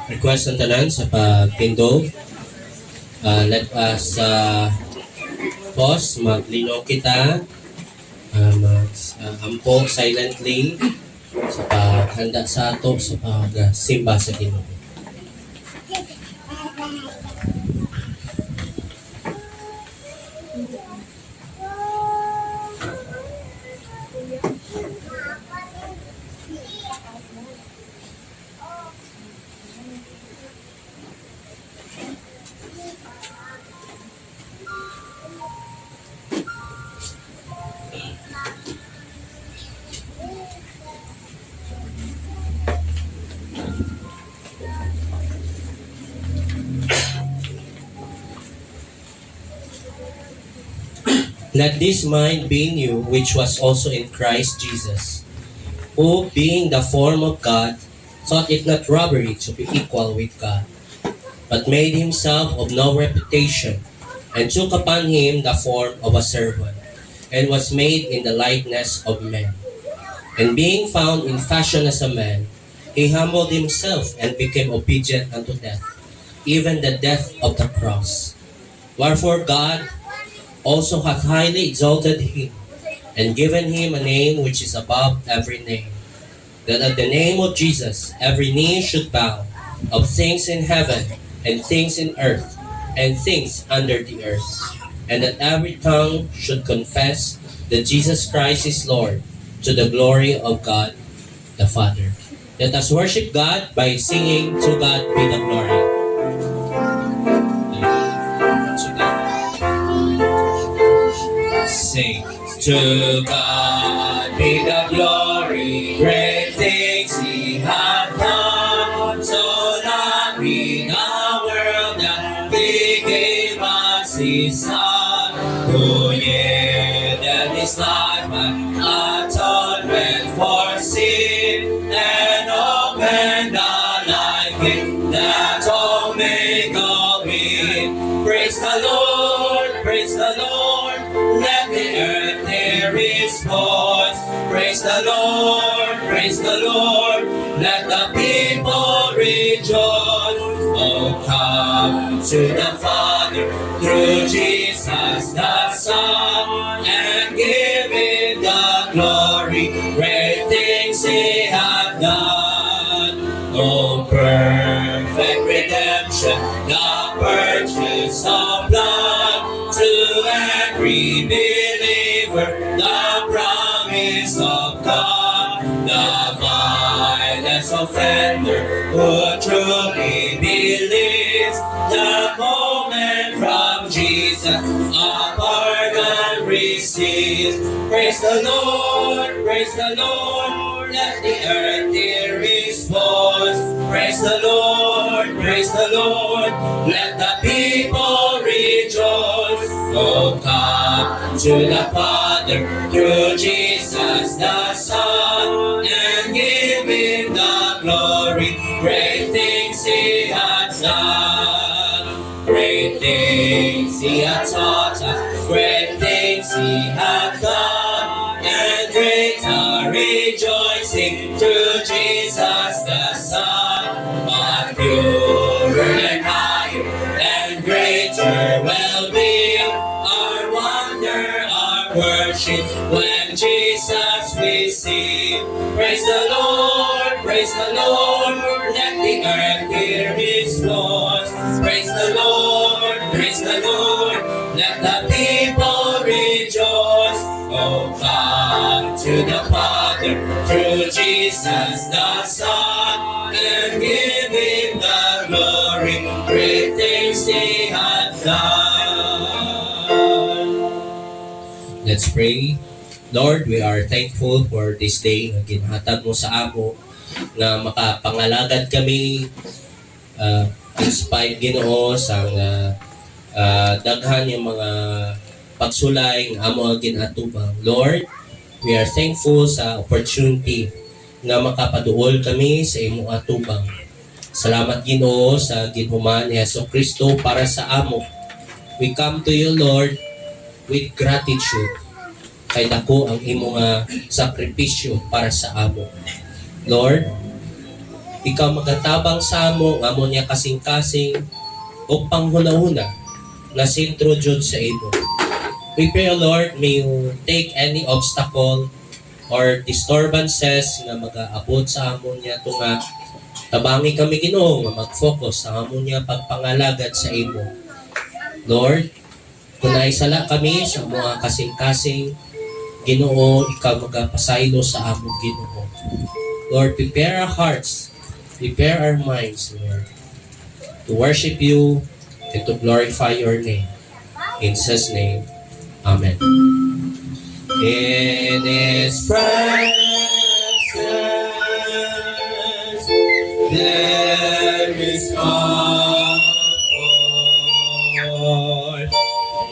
Request ng tanan sa pagtindog. Let us pause, maglinaw kita, mag-ampok silently sa paghanda sa ato sa pagsimba sa Ginoo. Let this mind be in you, which was also in Christ Jesus, who, being the form of God, thought it not robbery to be equal with God, but made himself of no reputation, and took upon him the form of a servant, and was made in the likeness of men. And being found in fashion as a man, he humbled himself and became obedient unto death, even the death of the cross. Wherefore God also hath highly exalted him, and given him a name which is above every name, that at the name of Jesus every knee should bow, of things in heaven, and things in earth, and things under the earth, and that every tongue should confess that Jesus Christ is Lord, to the glory of God the Father. Let us worship God by singing, "To God be the glory." Sing. To God be the glory, great things he hath done. So loving the world that he gave us his Son, who yielded his life an atonement for sin, and opened the life gate that all may go in. Praise the Lord, praise the Lord. Let the earth hear his voice. Praise the Lord, praise the Lord. Let the people rejoice. Oh, come to the Father through Jesus the Son, and give him the glory. Great things he hath done. Oh, perfect redemption, the purchase of blood, to every believer, the promise of God. The vilest offender who truly believes, the moment from Jesus a pardon receives. Praise the Lord, praise the Lord. Let the earth hear his voice. Praise the Lord, praise the Lord. Let the people rejoice. Oh, come to the Father through Jesus the Son, and give him the glory. Great things he hath done. Great things he hath taught us. Great things he hath done. And great are rejoicing through Jesus the Son. But purer and higher and greater will be our wonder, our worship, when Jesus we see. Praise the Lord, praise the Lord. Let the earth hear his voice. Praise the Lord, praise the Lord. Let the people rejoice. Oh, come to the Father through Jesus the Son, and give him the glory. Great things he hath done. Let's pray. Lord, we are thankful for this day na ginhatag mo sa amo, na makapangalagad kami in spite, Ginoo, sa daghan yung mga pagsulay ng amo ang ginatubang. Lord, we are thankful sa opportunity na makapaduol kami sa imo atubang. Salamat, Ginoo, sa ginhuman ni Jesucristo para sa amo. We come to you, Lord, with gratitude. kay dako ang imong sakripisyo para sa amo. Lord, ikaw magatabang sa amo, nga mo niya kasing-kasing o panghuna-huna na sentro jud sa imo. We pray, Lord, may you take any obstacle or disturbances na mag-aabot sa amo niya ito nga tabangi kami Ginoo nga mag-focus sa amo niya pagpangalagad sa imo. Lord, kung naisala kami sa mga kasing-kasing, Ginoo, ikaw magapasaylo sa amo Ginoo. Lord, prepare our hearts, prepare our minds, Lord, to worship you and to glorify your name. In Jesus' name, Amen. In His presence, there is comfort.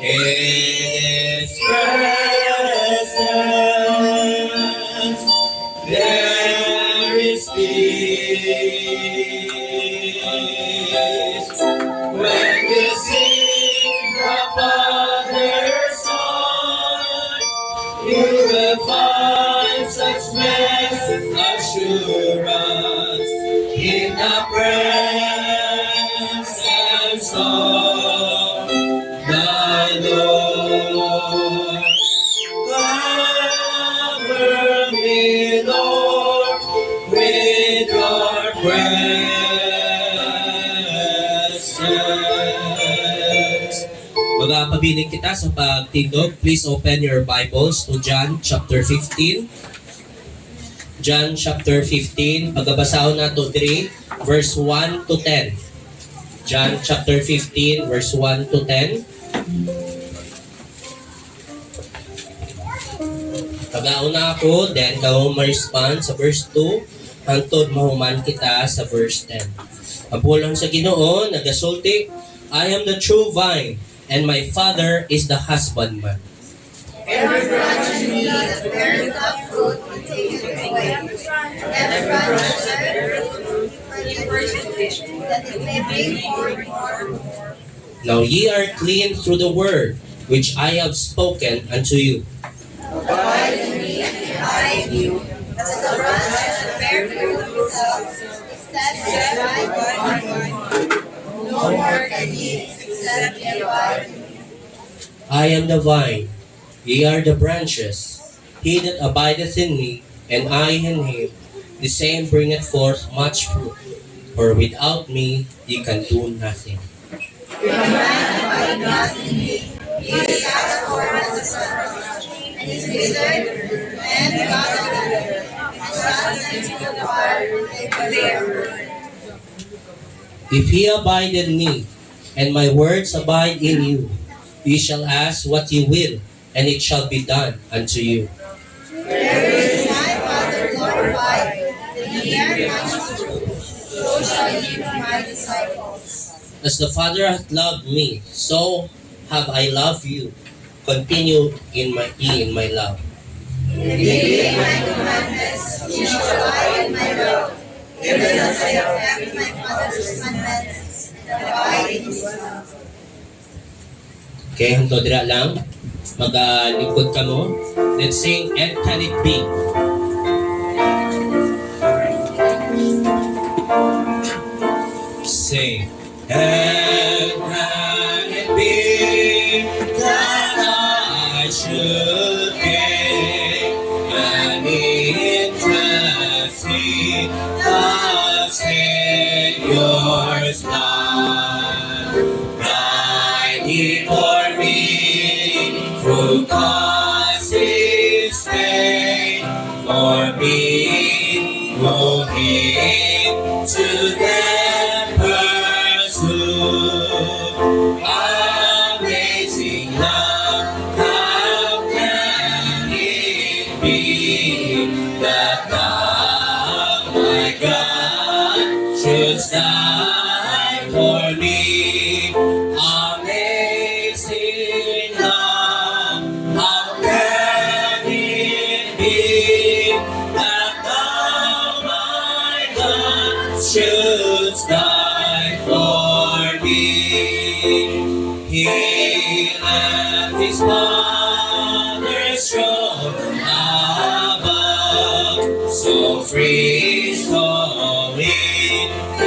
In His presence, there is peace. When you sing the Father's song, you will find such blessed assurance in the presence of the Lord. Cover me, Lord, with your presence. Magpabiling kita sa pagtindog. Please open your Bibles to John chapter 15. John chapter 15. Pagabasahon nato diri verse 1 to 10. John chapter 15 verse 1 to 10. Pag-auna ako, then kao ma-respond sa verse 2 hantod mahuman kita sa verse 10. Pagpulang sa Ginoo, nagasulti, I am the true vine, and my Father is the husbandman. Every branch in me that beareth not fruit, he taketh away. And every branch that beareth fruit, he purgeth, that it may bring forth more. Now ye are clean through the word which I have spoken unto you. Abide in me, and I in you. As the branch that bear fruit itself, except I abide in you. No more can ye, except ye abide in me. I am the vine, ye are the branches. He that abideth in me, and I in him, the same bringeth forth much fruit. For without me ye can do nothing. If a man abide not in me, he is cast forth as a branch, and is withered, and gathered together, and cast into the fire, and they are burned. If ye abide in me, and my words abide in you, ye shall ask what ye will, and it shall be done unto you. There is my Father glorified, that ye are my children, so shall ye be my disciples. As the Father hath loved me, so have I loved you. Continue in my love. If ye keep my commandments, ye shall abide in my love, even as I have kept my Father's commandments, and abide in his love. Okay, hangtod dira lang. Magalingkod ka mo. Let's sing, and can it be? Sing, and can it be that I should gain an interest in the Savior's blood? Died he for me through causes pain, for me who him to them pursue. Amazing love, how can it be that thou, my God, shouldst die for me? Amazing love, how can it be that thou, my God, shouldst die for me? He left his Father's throne so free, so infinite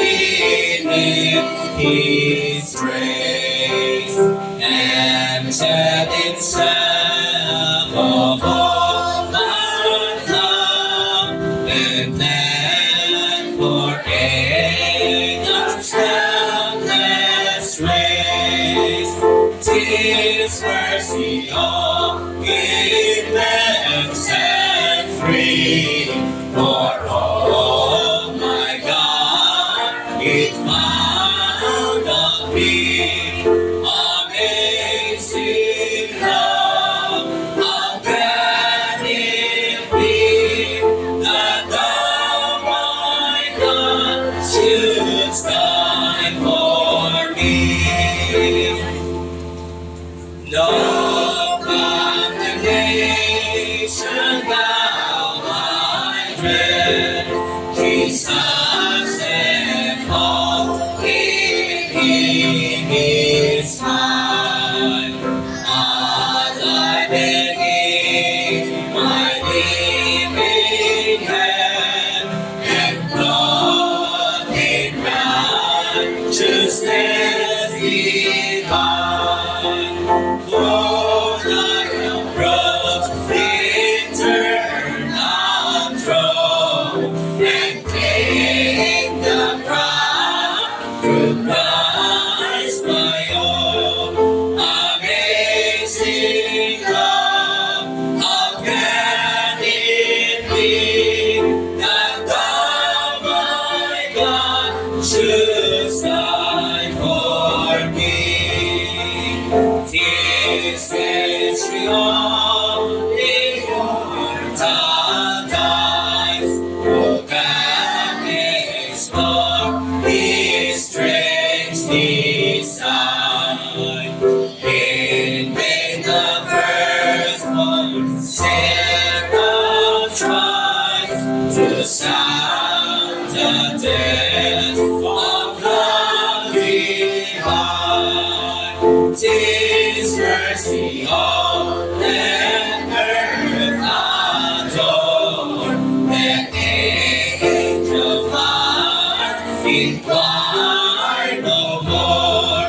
His grace, and set itself above my love, and then for angels boundless race. 'Tis mercy all given set free, for all my God it found of me. Amazing love, how can it be that thou, my God, shouldst die for me? No condemnation thou I dread, Jesus and all in Him is mine. Alive in my living hand, and blood in righteousness divine. Lord, I am brought eternal throne, and claim the crown through Christ my own. Amazing love, how can it be that thou, my God, shouldst die for me? 'Tis history only mortal dies, who can explore His strange design. In vain the firstborn seraph tries to sound the depth of love divine. 'Tis mercy all and earth adore, the angel heart inquire no more.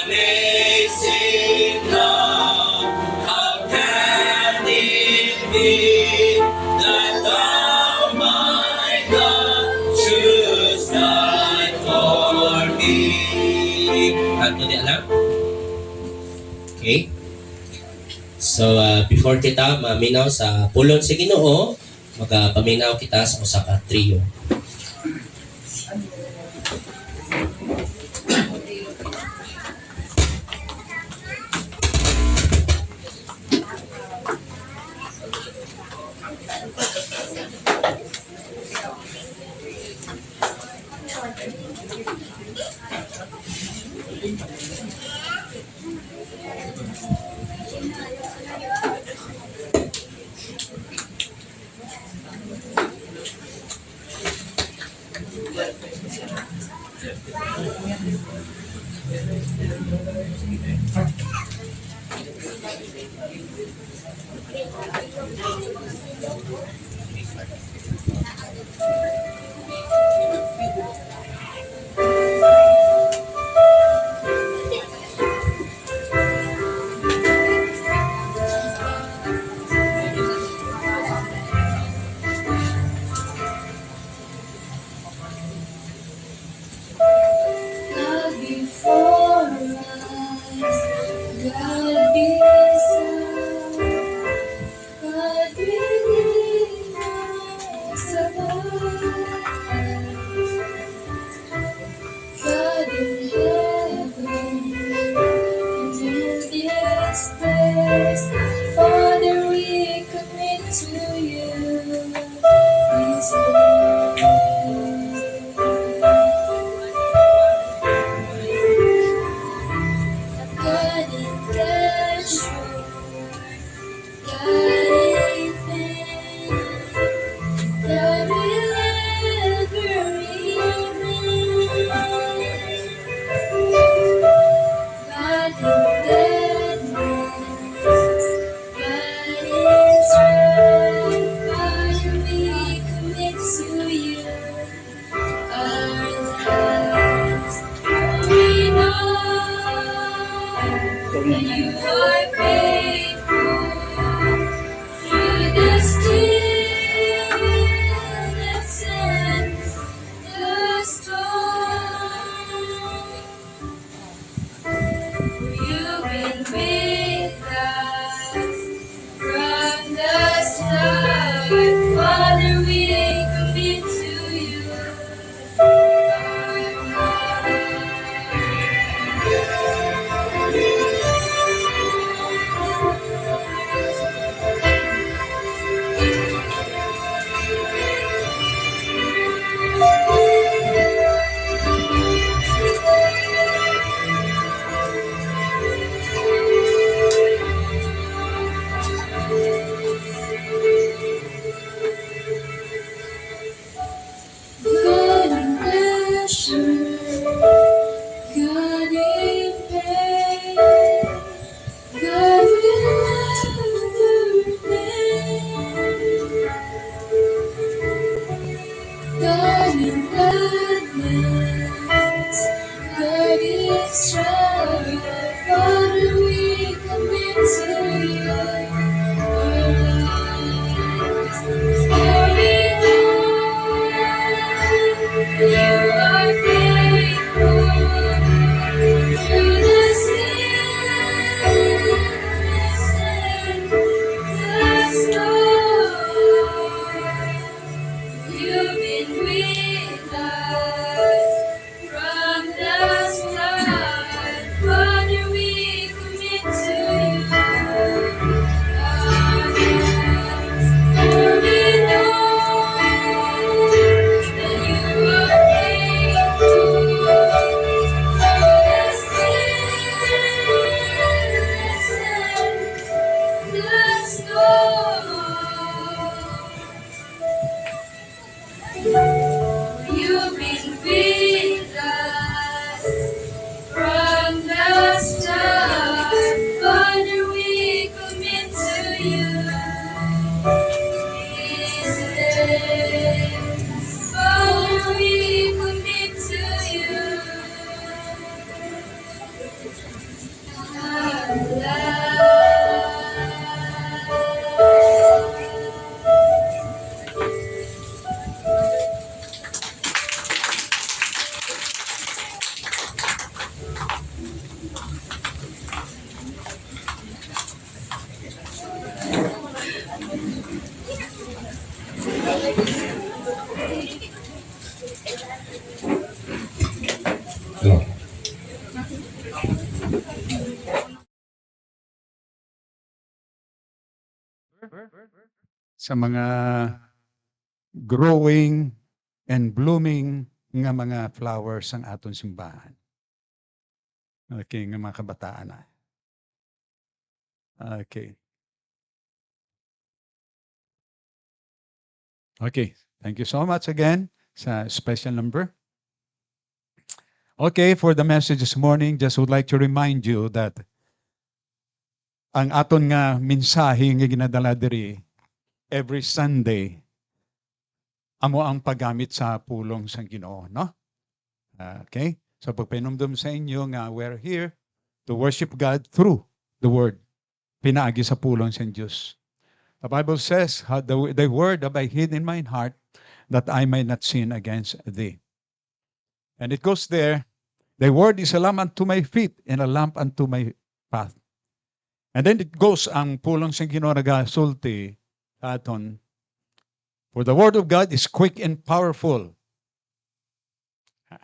Amazing love, how can it be that thou, my God, shouldst die for me? Ano di alam? Okay. So, before kita maminaw sa pulong sa Ginoo, magapaminaw kita sa usa ka trio. God before us, God beside, God within God in gladness, God in strife, Father, we commit to you our lives. For we know you are faithful through the sickness and the storm. You've been with us from the start. Father, we commit to you our lives. For we know that you are faithful through the sickness and the storm. You've been with us from the start. Father, we commit to you these days. Father, we commit to you our lives. Go. Sa mga growing and blooming nga mga flowers ang aton simbahan. Okay, nga mga kabataan na. Okay. Okay, thank you so much again sa special number. Okay, for the message this morning, just would like to remind you that ang aton nga mensahe nga ginadala diri every Sunday amo ang paggamit sa pulong sa Ginoo, no? Okay? So pagpainumdum sa inyo nga we're here to worship God through the word. Pinaagi sa pulong sa Diyos. The Bible says, the word have I hid in mine heart that I may not sin against thee. And it goes there, the word is a lamp unto my feet and a lamp unto my path. And then it goes, ang pulong sa Ginoo nagasulti aton, for the word of God is quick and powerful.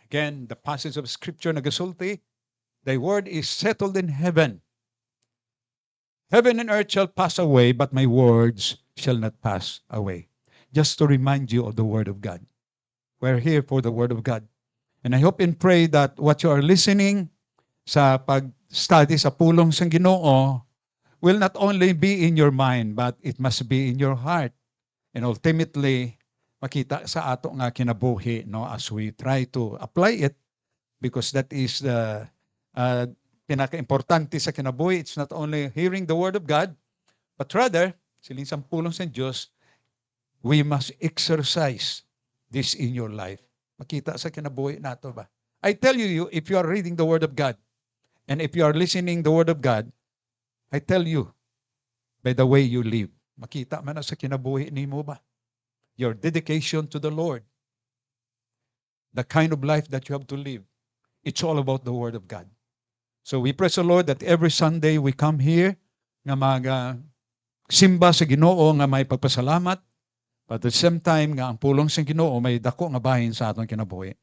Again, the passage of scripture nagasulti, thy word is settled in heaven. Heaven and earth shall pass away, but my words shall not pass away. Just to remind you of the word of God. We're here for the word of God. And I hope and pray that what you are listening sa pag-study sa pulong sa Ginoo will not only be in your mind, but it must be in your heart. And ultimately, makita sa ato nga kinabuhi, no, as we try to apply it, because that is the pinaka-importante sa kinabuhi. It's not only hearing the word of God, but rather, siling sa pulong sa Diyos, we must exercise this in your life. Makita sa kinabuhi nato ba? I tell you, if you are reading the word of God, and if you are listening the word of God, I tell you, by the way you live, makita man na sa kinabuhi nimo ba? Your dedication to the Lord, the kind of life that you have to live, it's all about the word of God. So we praise the Lord that every Sunday we come here nga simba sa Ginoo nga may pagpasalamat, but at the same time nga ang pulong sa Ginoo may dako nga bahin sa atong kinabuhi.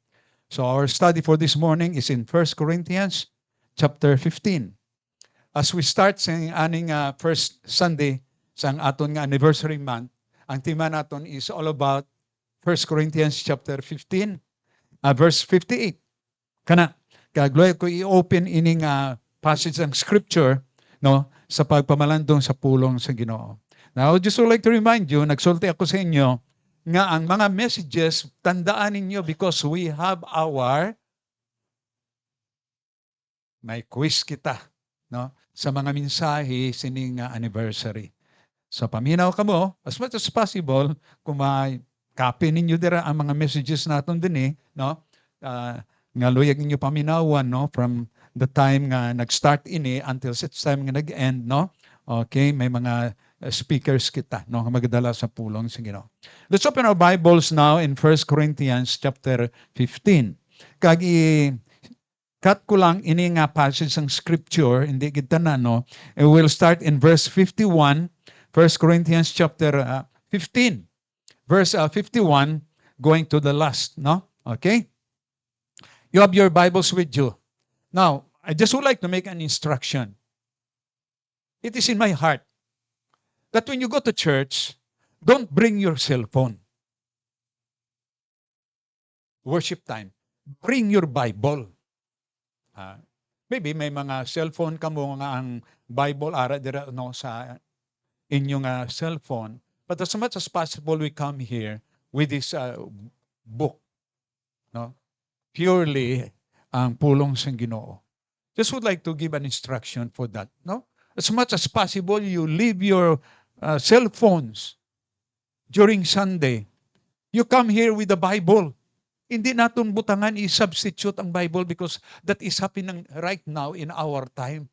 So our study for this morning is in 1 Corinthians chapter 15. As we start sa aning first Sunday sa aton nga anniversary month, ang tema naton is all about 1 Corinthians chapter 15, verse 58. Kana, kagloy ko i-open ining passage ng scripture, no, sa pagpamalandong sa pulong sa Ginoo. Now, I just would like to remind you, nagsulti ako sa inyo, nga ang mga messages, tandaan ninyo because we have may quiz kita, no, sa mga mensahe sining anniversary. So paminaw ka mo, as much as possible, kung may copy ninyo dira ang mga messages naton din no? Nga luyag ninyo paminawan, no? From the time nga nag-start ini until sa time nga nag-end, no? Okay, may mga speakers kita, no? Magdala sa pulong sa Ginoo. Let's open our Bibles now in 1 Corinthians chapter 15. Kag cut ko lang ini nga passage ng scripture, hindi kita na, no? And we'll start in verse 51, 1 Corinthians chapter 15. Verse 51, going to the last, no? Okay? You have your Bibles with you. Now, I just would like to make an instruction. It is in my heart that when you go to church, don't bring your cell phone. Worship time. Bring your Bible. Maybe may mga cellphone ka mo nga ang Bible ara dira no sa inyong cellphone. But as much as possible, we come here with this book, no? Purely ang pulong sa Ginoo. Just would like to give an instruction for that, no? As much as possible, you leave your cell phones during Sunday. You come here with the Bible. Hindi natin butangan i-substitute ang Bible because that is happening right now in our time.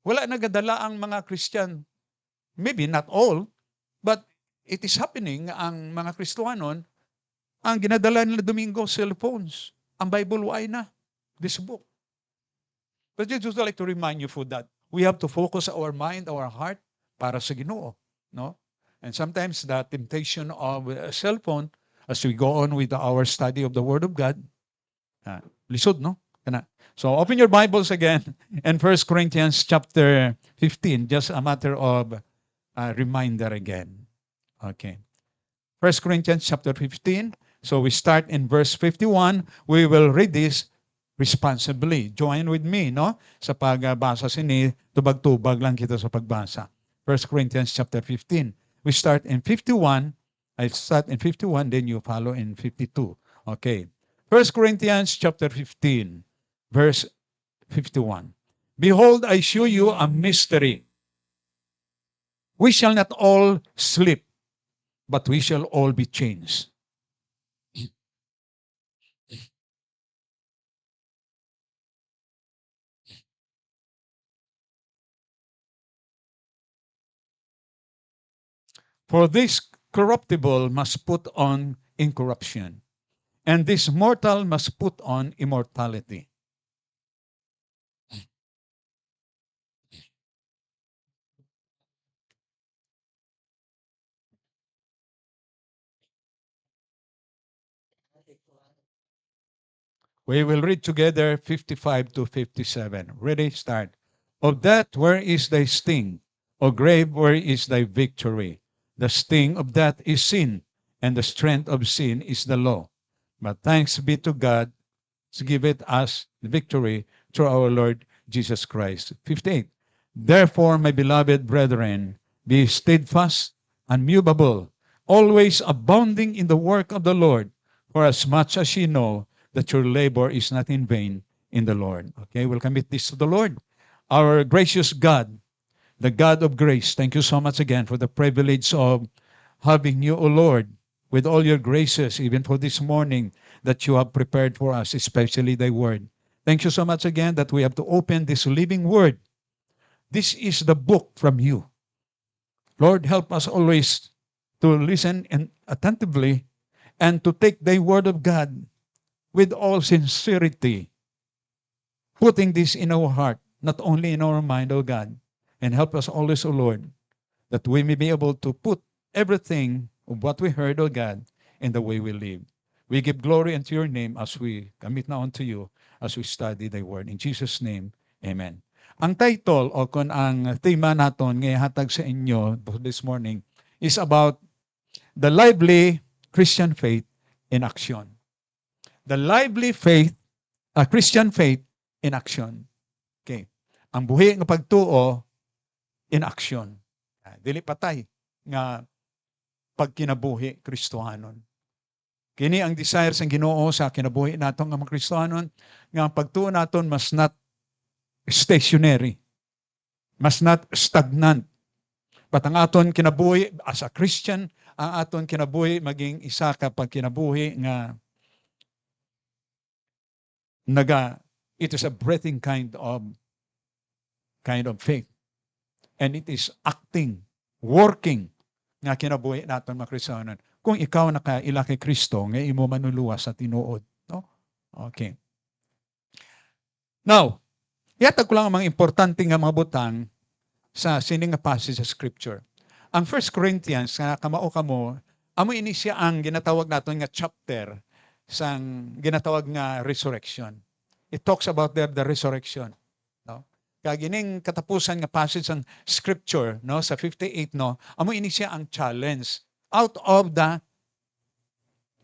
Wala nagadala ang mga Christian, maybe not all, but it is happening ang mga Kristohanon, ang ginadala nila Domingo, cellphones. Ang Bible, why na? This book. But I just like to remind you for that. We have to focus our mind, our heart, para sa Ginoo. No? And sometimes the temptation of a cellphone, as we go on with our study of the Word of God, lisod, no? So open your Bibles again in 1 Corinthians chapter 15, just a matter of reminder again. Okay. 1 Corinthians chapter 15. So we start in verse 51. We will read this responsibly. Join with me, no? Sa pagbasa sini, tubag-tubag lang kita sa pagbasa. 1 Corinthians chapter 15. We start in 51. I start in 51, then you follow in 52. Okay. 1 Corinthians chapter 15, verse 51. Behold, I show you a mystery. We shall not all sleep, but we shall all be changed. For this corruptible must put on incorruption, and this mortal must put on immortality. We will read together 55 to 57. Ready? Start. Of that, where is thy sting? O grave, where is thy victory? The sting of that is sin, and the strength of sin is the law. But thanks be to God, to give it us the victory through our Lord Jesus Christ. 58. Therefore, my beloved brethren, be steadfast, unmovable, always abounding in the work of the Lord, for as much as ye know that your labor is not in vain in the Lord. Okay, we'll commit this to the Lord. Our gracious God, the God of grace, thank you so much again for the privilege of having you, O Lord, with all your graces, even for this morning that you have prepared for us, especially thy word. Thank you so much again that we have to open this living word. This is the book from you. Lord, help us always to listen and attentively and to take thy word of God with all sincerity, putting this in our heart, not only in our mind, O God, and help us always, O Lord, that we may be able to put everything of what we heard, O God, in the way we live. We give glory unto your name as we commit now unto you, as we study thy word. In Jesus' name, amen. Ang title o kung ang tema naton ngayon hatag sa inyo this morning is about the lively Christian faith in action. The lively faith, Christian faith in action. Okay. Ang buhi ng pagtuo in action. Dili patay nga pagkinabuhi Kristohanon. Kini ang desire sa Ginoo sa kinabuhi naton nga mga Kristohanon nga ang pagtuo naton mas not stationary, mas not stagnant. But ang aton kinabuhi as a Christian, ang aton kinabuhi maging isa ka pag kinabuhi nga it is a breathing kind of faith. And it is acting, working nga kinabuhi naton mga Kristiyanon. Kung ikaw nakaila kay Kristo, nga imo manuluwas sa tinuod. No? Okay. Now, yatag ko lang ang mga importante nga mga butang sa sining nga passage sa Scripture. Ang 1 Corinthians, nga kamao kamo, amo ini siya ang ginatawag naton nga chapter sang ginatawag nga resurrection. It talks about the resurrection. No? Kagining katapusan nga passage ng Scripture, no, sa 58, no, amo ini siya ang challenge out of the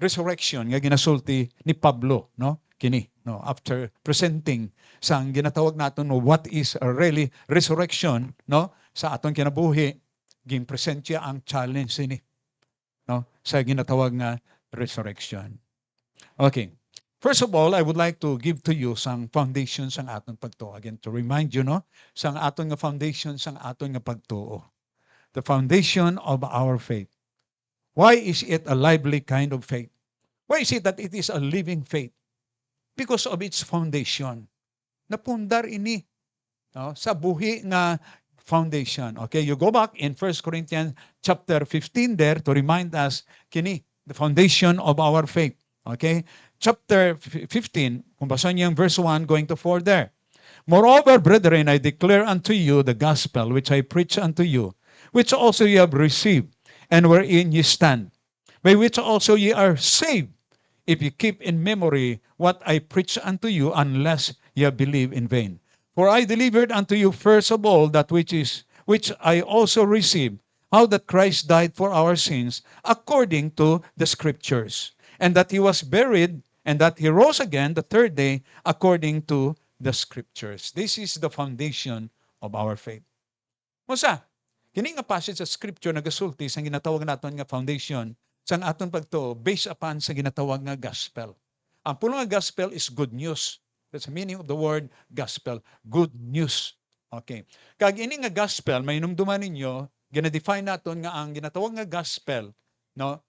resurrection nga ginasulti ni Pablo, no, kini, no, after presenting sang ginatawag naton no, what is a really resurrection, no, sa aton kinabuhi, gin-present siya ang challenge ini, no, sa ginatawag nga resurrection. Okay. First of all, I would like to give to you sang foundation sang aton pagtuo. Again, to remind you, no, sang aton nga foundation sang aton nga pagtuo. The foundation of our faith. Why is it a lively kind of faith? Why is it that it is a living faith? Because of its foundation. Napundar ini, no, sa buhi nga foundation. Okay, you go back in 1 Corinthians chapter 15 there to remind us kini, the foundation of our faith. Okay? Chapter 15, kung basahin niyo yung verse 1 going to 4 there. Moreover, brethren, I declare unto you the gospel which I preach unto you, which also ye have received, and wherein ye stand, by which also ye are saved, if ye keep in memory what I preach unto you, unless ye believe in vain. For I delivered unto you first of all that which I also received, how that Christ died for our sins, according to the Scriptures, and that he was buried, and that he rose again the third day, according to the Scriptures. This is the foundation of our faith. Musa, kini nga passage sa Scripture nagasulti sa ginatawag naton nga foundation sang aton pagtuo based upon sa ginatawag nga gospel. Ang pulo nga gospel is good news. That's the meaning of the word gospel. Good news. Okay. Kag ini nga gospel, may numduman ninyo, gina-define naton nga ang ginatawag nga gospel, no?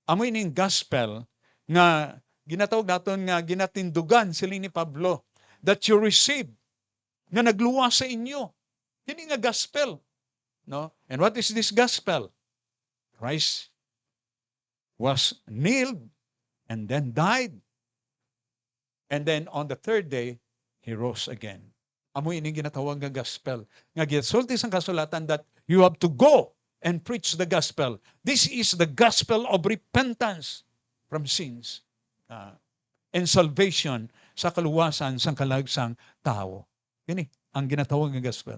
Amo ining gospel nga ginatawag naton nga ginatindugan sila ni Pablo that you receive nga nagluwas sa inyo. Kini nga gospel, no? And what is this gospel? Christ was nailed and then died. And then on the third day, he rose again. Amo ini ginatawag nga gospel. Nga gisulti sang kasulatan that you have to go and preach the gospel. This is the gospel of repentance from sins and salvation sa kaluwasan sang kalagsang tao. Kini ang ginatawag nga gospel.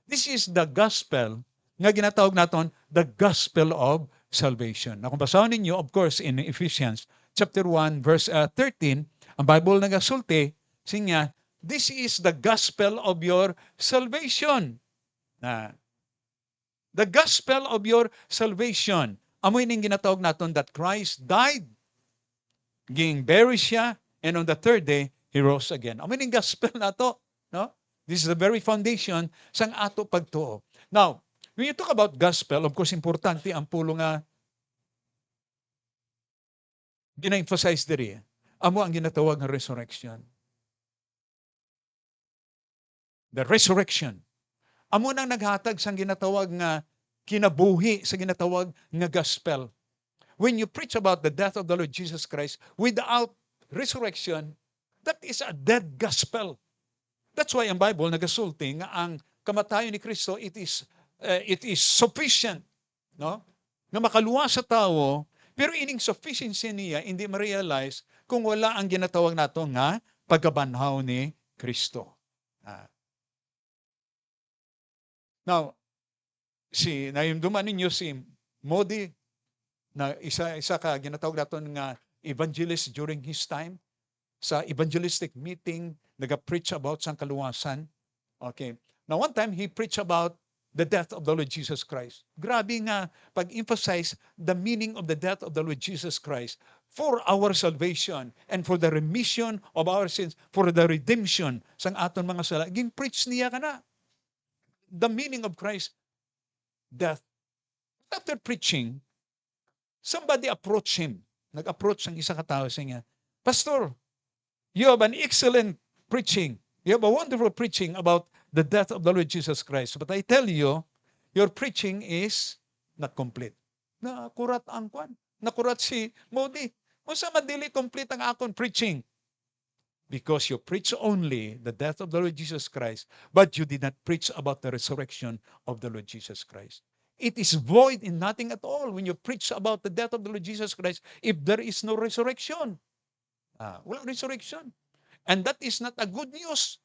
This is the gospel nga ginatawag naton the gospel of salvation. Na kung basahon ninyo, of course, in Ephesians chapter 1 verse 13, ang Bible nagasulti sinya, this is the gospel of your salvation. The gospel of your salvation. Amoy ning ginatawag naton that Christ died, ging buried siya, and on the third day, he rose again. Amoy ning gospel nato, no? This is the very foundation sang ato pagtuo. Now, when you talk about gospel, of course, importante ang pulo nga gina-emphasize diri. Amo ang ginatawag nga resurrection. The resurrection. Amo nang naghatag sang ginatawag nga kinabuhi sa ginatawag nga gospel. When you preach about the death of the Lord Jesus Christ without resurrection, that is a dead gospel. That's why ang Bible nagasulti nga ang kamatayon ni Kristo it is sufficient, no? Nga makaluwas sa tao, pero ining sufficiency niya hindi ma-realize kung wala ang ginatawag nato nga pagkabanhaw ni Kristo. Now, nayumduman ninyo si Modi na isa ka ginatawag naton nga evangelist during his time sa evangelistic meeting naga-preach about sang kaluwasan. Okay. Now one time he preached about the death of the Lord Jesus Christ. Grabe nga pag-emphasize the meaning of the death of the Lord Jesus Christ for our salvation and for the remission of our sins, for the redemption sang aton mga sala. Ging-preach niya kana the meaning of Christ's death. After preaching, somebody approached him. Nag-approach ang isa katao sa niya, Pastor, you have an excellent preaching. You have a wonderful preaching about the death of the Lord Jesus Christ. But I tell you, your preaching is not complete. Nakurat ang kwan. Nakurat si Modi. O sa madili complete ang akong preaching. Because you preach only the death of the Lord Jesus Christ, but you did not preach about the resurrection of the Lord Jesus Christ. It is void in nothing at all when you preach about the death of the Lord Jesus Christ if there is no resurrection. Walang resurrection. And that is not a good news.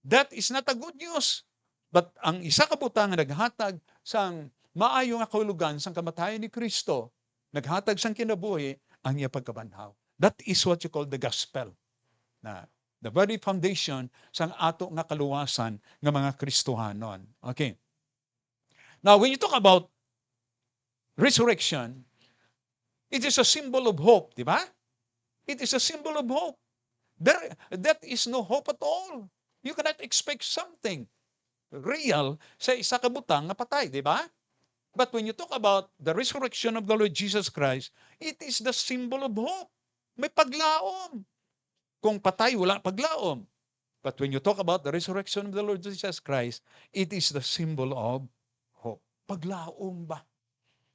That is not a good news. But ang isa ka butang nga naghatag sang maayo nga kahulugan sang kamatayon ni Kristo, naghatag sang kinabuhi ang iya pagkabanhaw. That is what you call the gospel. Na the very foundation sang ato nga kaluwasan nga mga Kristohanon. Okay. Now, when you talk about resurrection, it is a symbol of hope, di ba? It is a symbol of hope. That is no hope at all. You cannot expect something real sa isa ka butang nga patay, di ba? But when you talk about the resurrection of the Lord Jesus Christ, it is the symbol of hope. May paglaom. Kung patay, wala paglaom. But when you talk about the resurrection of the Lord Jesus Christ, it is the symbol of hope. Paglaom ba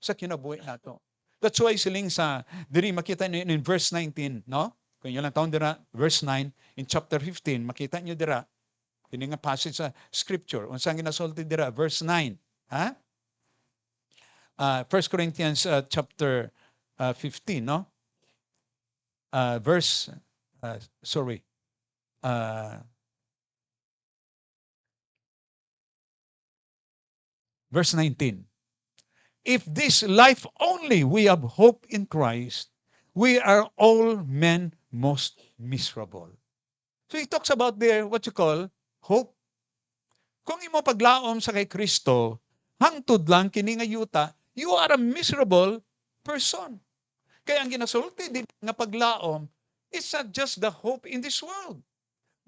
sa kinabuhi nato? That's why siling sa, diri makita niyo in verse 19, no? Kung yun lang taon dira, verse 9, in chapter 15, makita niyo dira, kini nga passage sa scripture, unsang ginasulti dira, verse 9, ha? 1 Corinthians chapter 15, no? Verse 19. If this life only we have hope in Christ, we are all men most miserable. So he talks about there what you call hope. Kung imo paglaom sa kay Kristo, hangtod lang kini nga yuta, you are a miserable person. Kaya ang ginasulti din nga paglaom, it's not just the hope in this world.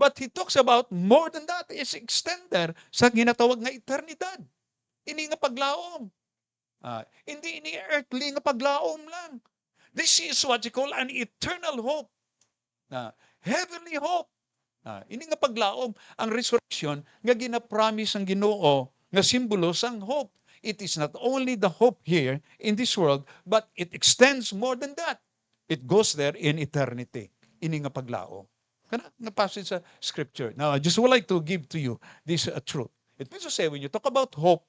But he talks about more than that. It's extender sa ginatawag nga eternidad. Ini nga paglaom. Hindi ini earthly nga paglaom lang. This is what you call an eternal hope. Heavenly hope. Ini nga paglaom, ang resurrection nga ginapromise ang Ginoo nga simbolo sang hope. It is not only the hope here in this world, but it extends more than that. It goes there in eternity. Ini nga paglaom. Kana nga passage sa scripture. Now, I just would like to give to you this truth. It means to say, when you talk about hope,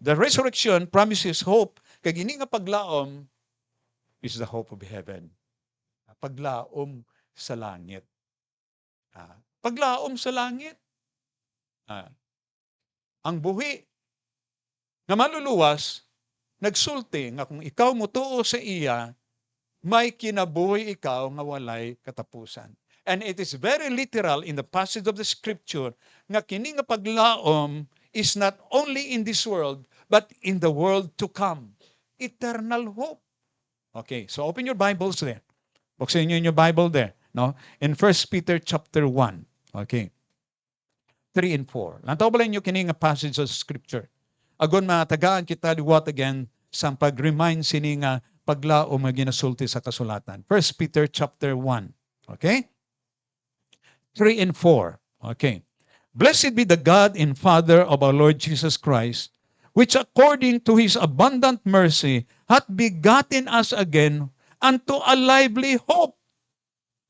the resurrection promises hope. Kag ini nga paglaom is the hope of heaven. Paglaom sa langit. Paglaom sa langit. Ang buhi nga maluluwas, nagsulti nga kung ikaw mutuo sa iya, may kinabuhi ikaw nga walay katapusan. And it is very literal in the passage of the scripture nga kini nga paglaom is not only in this world, but in the world to come. Eternal hope. Okay, so open your Bibles there. Buksan niyo yung Bible there. No? In 1 Peter chapter 1. Okay. 3 and 4. Lantaw ba lang nyo kini nga passage of scripture? Agon matagaan kita liwat again sa pag-remind sini nga paglaom nga ginasulti sa kasulatan. 1 Peter chapter 1. Okay? 3 and 4. Okay. Blessed be the God and Father of our Lord Jesus Christ, which according to His abundant mercy hath begotten us again unto a lively hope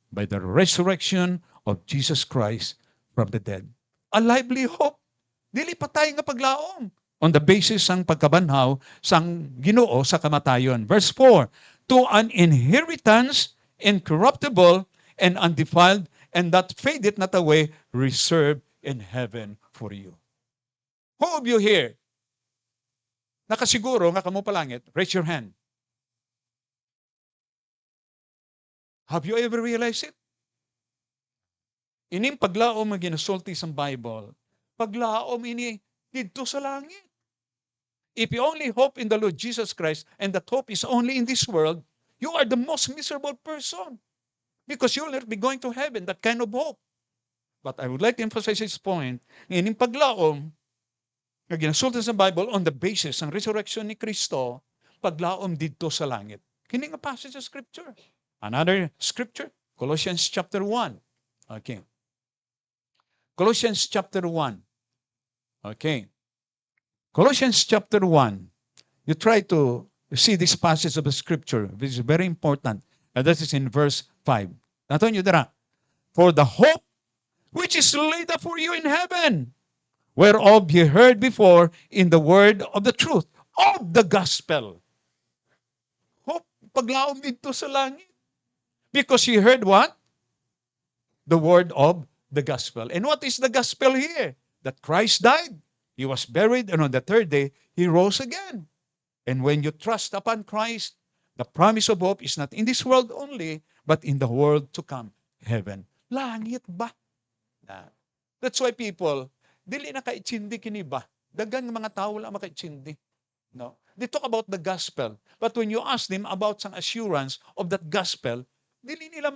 by the resurrection of Jesus Christ from the dead. A lively hope. Dili patay nga paglaom. On the basis ng pagkabanhaw sang Ginoo sa kamatayon. Verse 4, to an inheritance incorruptible and undefiled, and that fadeth not away, reserved in heaven for you. Who of you here, nakasiguro nga kamo palangit, raise your hand. Have you ever realized it? Ining paglaom nga ginasulti sa Bible, paglaom ini dito sa langit. If you only hope in the Lord Jesus Christ, and that hope is only in this world, you are the most miserable person. Because you will not be going to heaven, that kind of hope. But I would like to emphasize this point, ining paglaom, nga ginasulti sa Bible on the basis ng resurrection ni Kristo, paglaom dito sa langit. Kini nga passage of scripture. Another scripture, Colossians chapter 1. Okay. Colossians chapter 1. Okay. Colossians chapter 1. You try to see this passage of the scripture, which is very important. And that is in verse 5. Nato nyo dara. For the hope which is laid up for you in heaven, whereof ye heard before in the word of the truth, of the gospel. Hope, paglaom dito sa langit. Because you heard what? The word of the gospel. And what is the gospel here? That Christ died, He was buried, and on the third day, He rose again. And when you trust upon Christ, the promise of hope is not in this world only, but in the world to come, heaven. Langit ba? That's why people, dili na kaitsindi kini ba? Dagang mga tao lang makaitsindi. No? They talk about the gospel. But when you ask them about some assurance of that gospel, dili nila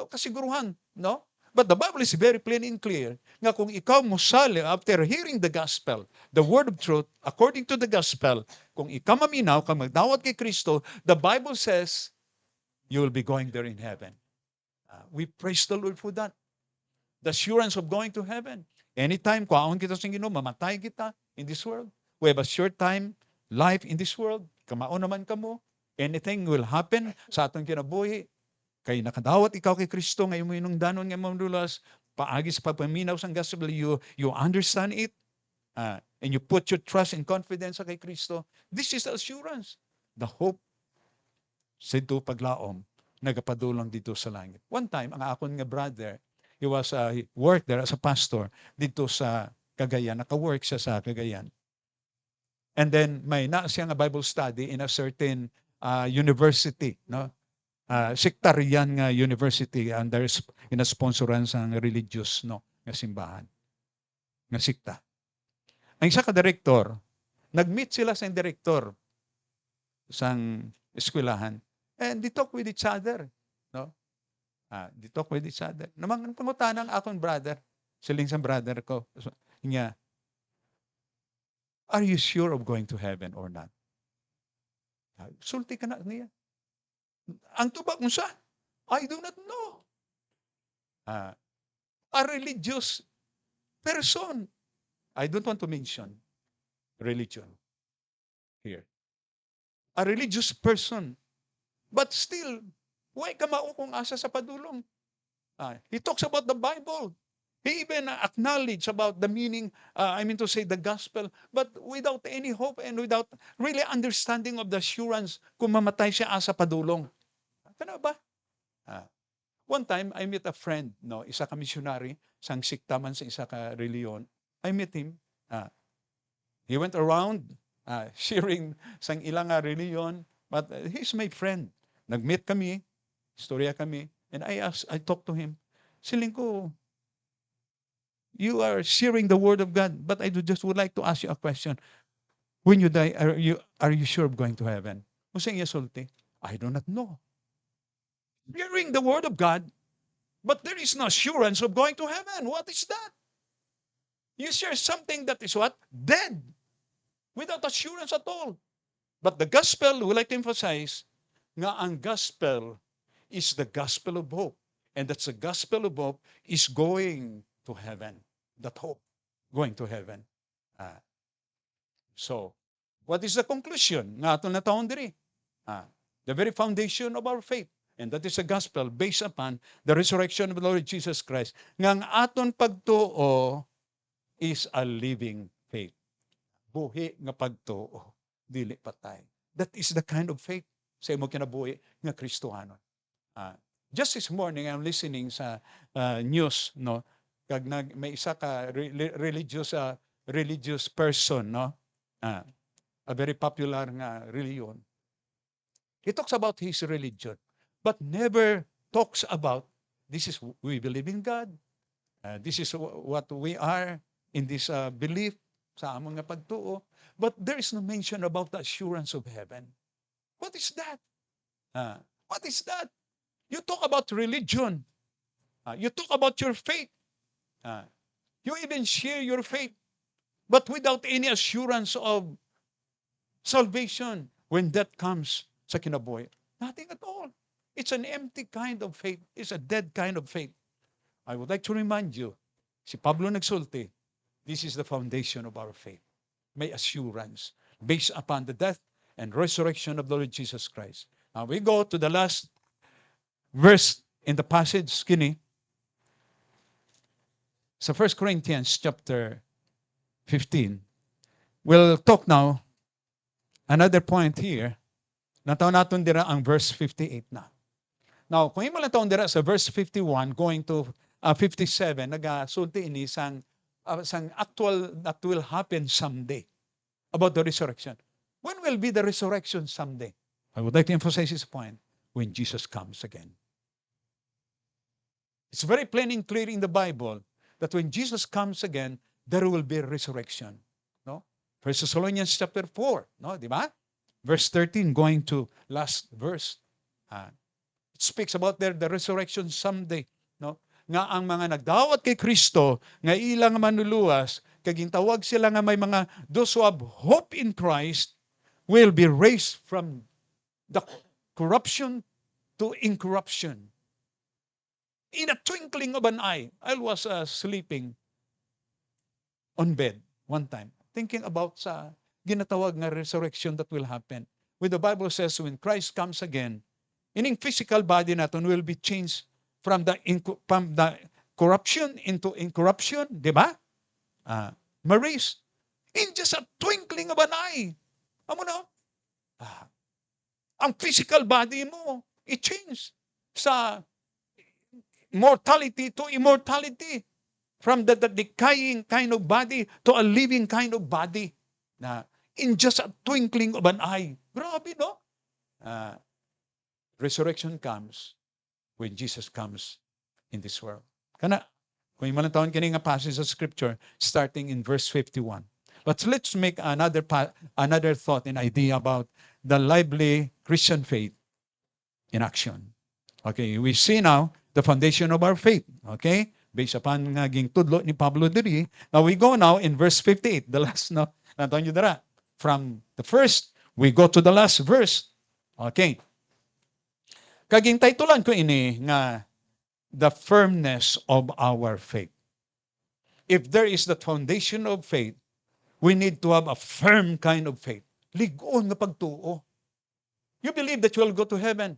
kasiguruhan. No? But the Bible is very plain and clear nga kung ikaw musali after hearing the gospel, the word of truth, according to the gospel, kung ikaw maminaw, kung magdawat kay Kristo, the Bible says, you will be going there in heaven. We praise the Lord for that. The assurance of going to heaven. Anytime, kuhaon kita sa Ginoo, mamatay kita in this world. We have a short time life in this world. Kamao naman kamo. Anything will happen sa atong kinabuhi. Kay nakadawat ikaw kay Kristo, ngayon mo inong danon nga mamudulas, paagi sa pagpaminaw sa gospel, you understand it, and you put your trust and confidence sa kay Kristo. This is the assurance. The hope sa ito paglaom, nagapadulong dito sa langit. One time, ang akon nga brother, he was worked there as a pastor dito sa Cagayan. Naka-work siya sa Cagayan. And then, may na siya nga Bible study in a certain university, no? Sectarian nga university under inasponsoran sa religious nga simbahan nga sikta. Ang isa ka direktor, nag-meet sila sa direktor sang eskwelahan, and they talk with each other, no? They talk with each other. Namang pangutanang akong brother, siling sa brother ko, niya, are you sure of going to heaven or not? Sulti ka na niya. Ang tubag mo siya, I do not know. A religious person. I don't want to mention religion here. A religious person. But still, why ka maukong asa sa padulong? He talks about the Bible. He even acknowledged about the meaning, to say the gospel, but without any hope and without really understanding of the assurance kung mamatay siya asa padulong. Ano ba? One time, I met a friend, isa ka missionary, sang sikta man sa isa ka reliyon. I met him. He went around sharing sang ilang reliyon, but he's my friend. Nag-meet kami, istorya kami, and I talked to him. Siling ko, you are sharing the word of God, but I just would like to ask you a question. When you die, are you sure of going to heaven? Musing yasulti, I do not know. Hearing the word of God, but there is no assurance of going to heaven. What is that? You share something that is what? Dead. Without assurance at all. But the gospel, we like to emphasize, nga ang gospel is the gospel of hope. And that's the gospel of hope is going to heaven. That hope, going to heaven. So, what is the conclusion? Nga ato na taon diri. The very foundation of our faith. And that is a gospel based upon the resurrection of the Lord Jesus Christ. Nga ang aton pagtuo is a living faith. Buhi nga pagtuo, dili patay. That is the kind of faith sa imo kinabuhi nga Kristohanon. Just this morning, I'm listening sa news, kag may isa ka religious person, a very popular nga reliyon. He talks about his religion, but never talks about, we believe in God. This is what we are in this belief sa among nga pagtuo. But there is no mention about the assurance of heaven. What is that? What is that? You talk about religion. You talk about your faith. You even share your faith, but without any assurance of salvation. when death comes sa kinabuhi? Nothing at all. It's an empty kind of faith. It's a dead kind of faith. I would like to remind you, si Pablo nagsulti, this is the foundation of our faith. May assurance based upon the death and resurrection of the Lord Jesus Christ. Now we go to the last verse in the passage, skinny. So 1 Corinthians chapter 15. We'll talk now, another point here, nataw natin dira ang verse 58 na. Now, kung imo lang taon dira sa verse 51 going to 57, nagasulti ini sang actual that will happen someday about the resurrection. When will be the resurrection someday? I would like to emphasize this point, when Jesus comes again. It's very plain and clear in the Bible that when Jesus comes again, there will be resurrection. No? 1 Thessalonians chapter 4, no, di ba? Verse 13 going to last verse. It speaks about the resurrection someday, no? Nga ang mga nagdawat kay Kristo, nga ilang manuluwas, kaging tawag sila nga may mga those who have hope in Christ will be raised from the corruption to incorruption. In a twinkling of an eye. I was sleeping on bed one time, thinking about sa ginatawag nga resurrection that will happen. When the Bible says when Christ comes again, ining physical body natin will be changed from the corruption into incorruption, di ba? Maris, in just a twinkling of an eye. Amo na? Ang physical body mo, i-change sa mortality to immortality. From the decaying kind of body to a living kind of body. Na in just a twinkling of an eye. Grabe, no? Resurrection comes when Jesus comes in this world. Kana, kung imalang taon kini nga passage of scripture starting in verse 51. But let's make another thought and idea about the lively Christian faith in action. Okay, we see now the foundation of our faith. Okay? Based upon naging tudlo ni Pablo diri. Now we go now in verse 58, the last, no? Nataon nyo dara. From the first, we go to the last verse. Okay. Kaging titulan ko ini nga the firmness of our faith. If there is the foundation of faith, we need to have a firm kind of faith. Ligon na pagtuo. You believe that you will go to heaven.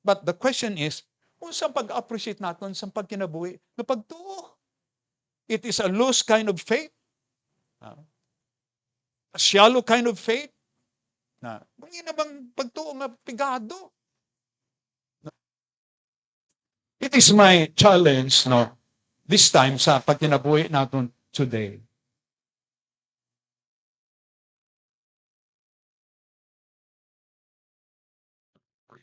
But the question is, kung saan pag-appreciate natin sa pagkinabuhi na pagtuo? It is a loose kind of faith. A shallow kind of faith. Hindi na bang pagtuo nga pigado? It is my challenge, no, this time sa pagkinabuhi natin today.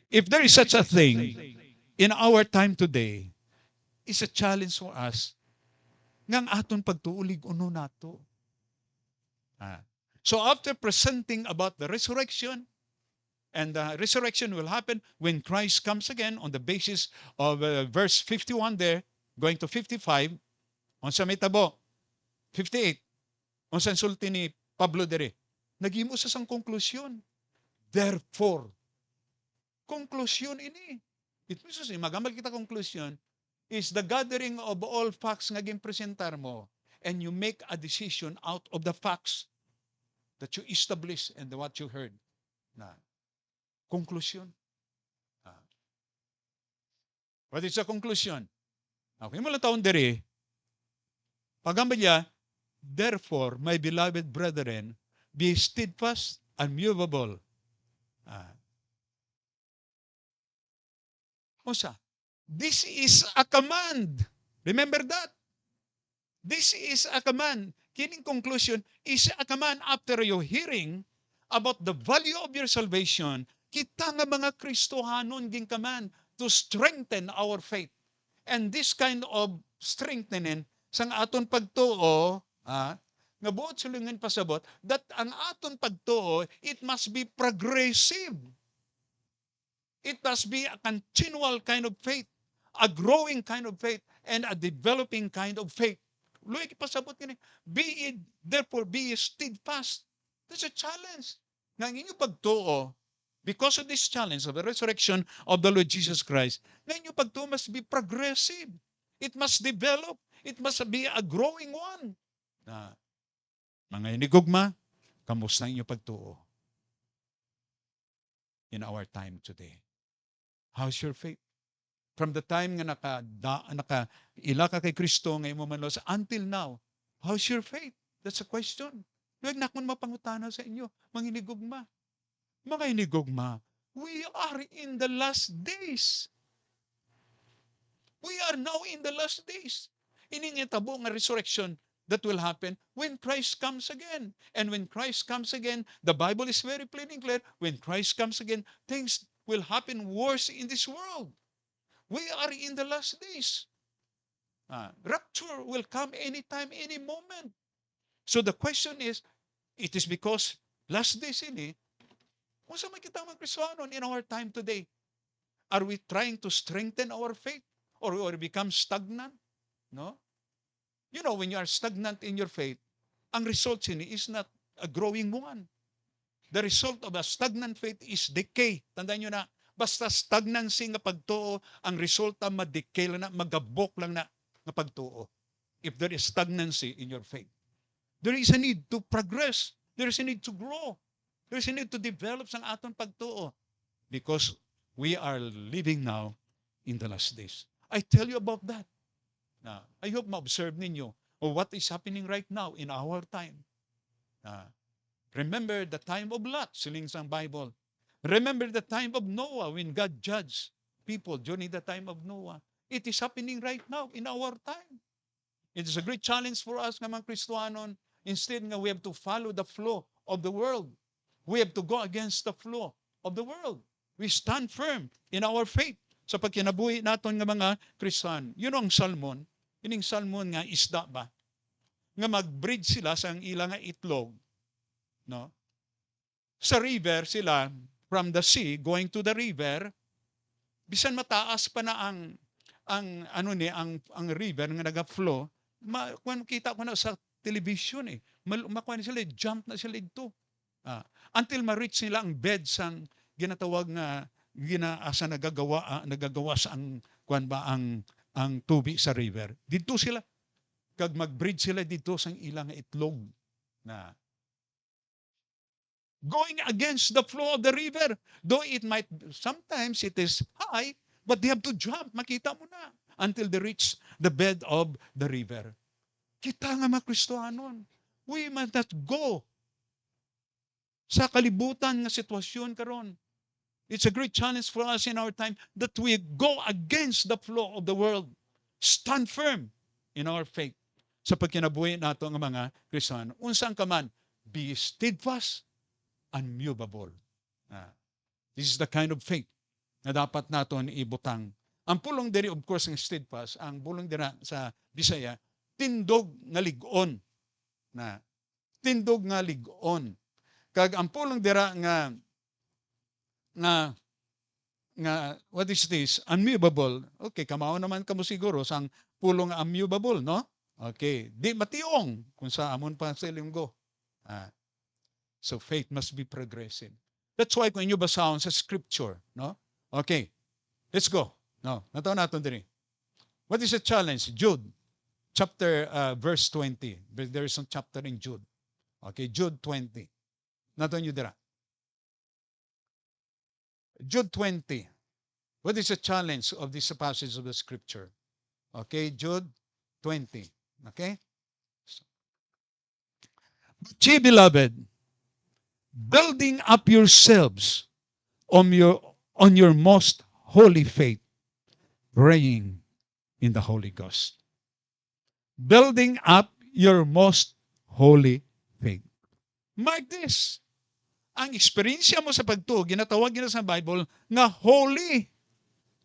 If there is such a thing in our time today, is a challenge for us ngang aton pagtuulig uno nato. So after presenting about the resurrection, and the resurrection will happen when Christ comes again on the basis of verse 51 there, going to 55, on sa mitabo, 58, on sa insulti ni Pablo dere, nagimo sa sang konklusyon. Therefore, konklusyon ini. It means, magamal kita konklusyon, is the gathering of all facts nga ginpresentar mo, and you make a decision out of the facts that you establish and what you heard. Na, conclusion. What is the conclusion? Okay, mo lang taon diri, pagambal niya, therefore, my beloved brethren, be steadfast, unmovable. Osa, this is a command. Remember that? This is a command. Kining conclusion is a command after your hearing about the value of your salvation. Kita nga mga Kristohanon ging command to strengthen our faith. And this kind of strengthening sang aton pagtuo, nga buot sulungan pasabot, that ang aton pagtuo, it must be progressive. It must be a continual kind of faith, a growing kind of faith, and a developing kind of faith. Luy pasabot kini, therefore be steadfast. That's a challenge. Nga ang inyong pagtuo, Because of this challenge of the resurrection of the Lord Jesus Christ, ngayon yung pagtuo must be progressive. It must develop. It must be a growing one. Mga inigugma, kamusta ang inyong pagtuo in our time today? How's your faith? From the time nga nakaila ka kay Kristo ngayon mo manlos until now, how's your faith? That's a question. Huwag na akong mapangutana sa inyo, mga inigugma. Mga inigugma, we are in the last days. We are now in the last days. Iningitabo nga resurrection that will happen when Christ comes again. And when Christ comes again, the Bible is very plain and clear, when Christ comes again, things will happen worse in this world. We are in the last days. Rapture will come anytime, any moment. So the question is, it is because last days ini, kung sa makita mga Kristiyanon in our time today, are we trying to strengthen our faith or become stagnant? No? You know, when you are stagnant in your faith, ang result ini is not a growing one. The result of a stagnant faith is decay. Tandaan nyo na, basta stagnancy nga pagtuo, ang resulta ma-decay lang na, magabok lang na nga pagtuo. If there is stagnancy in your faith. There is a need to progress. There is a need to grow. There is a need to develop sang aton pagtuo. Because we are living now in the last days. I tell you about that. Now, I hope ma-observe ninyo what is happening right now in our time. Remember the time of Lot, siling sang Bible. Remember the time of Noah when God judged people during the time of Noah. It is happening right now in our time. It is a great challenge for us nga mga Kristiyanon. Instead nga we have to follow the flow of the world. We have to go against the flow of the world. We stand firm in our faith sa pagkinabuhi naton nga mga Kristiyano. Yun ang salmon. Ining salmon nga isda ba? Nga mag-breed sila sa ilang nga itlog. No? Sa river sila, from the sea, going to the river, bisan mataas pa na ang river nga naga-flow, kung kita ko na sa television makuha na sila, jump na sila dito. Until ma-reach nila ang bed sang ginatawag nga asa nagagawa sa ang tubig sa river. Dito sila kag mag-breed sila dito sang ilang itlog na going against the flow of the river. Though it might sometimes it is high, but they have to jump. Makita mo na until they reach the bed of the river. Kita nga mga Kristiyanon, we must not go sa kalibutan nga sitwasyon karon. It's a great challenge for us in our time that we go against the flow of the world. Stand firm in our faith sa pagkinabuhi nato nga mga Kristiyano. Unsang ka man, be steadfast, unmovable. This is the kind of faith na dapat naton ibutang. Ang pulong diri, of course, ng steadfast, ang pulong dira sa Bisaya, tindog nga ligon. Tindog nga ligon. Kag ang pulong dira nga what is this? Unmovable. Okay, kamao naman kamo siguro sang pulong unmovable, no? Okay, di mationg kung sa amon pa sa linggo. So faith must be progressive. That's why kung inyo basahon sa scripture, no? Okay, let's go. No, nataw naton diri. What is the challenge? Jude, chapter verse 20. There is some chapter in Jude. Okay, Jude 20. Nataw nyo dira. Jude 20. What is the challenge of this passage of the scripture? Okay, Jude 20. Okay? But ye, beloved, building up yourselves on your most holy faith, praying in the Holy Ghost. Building up your most holy faith. Mark this. Ang eksperyensya mo sa pagtuo, ginatawag gina sa Bible nga holy.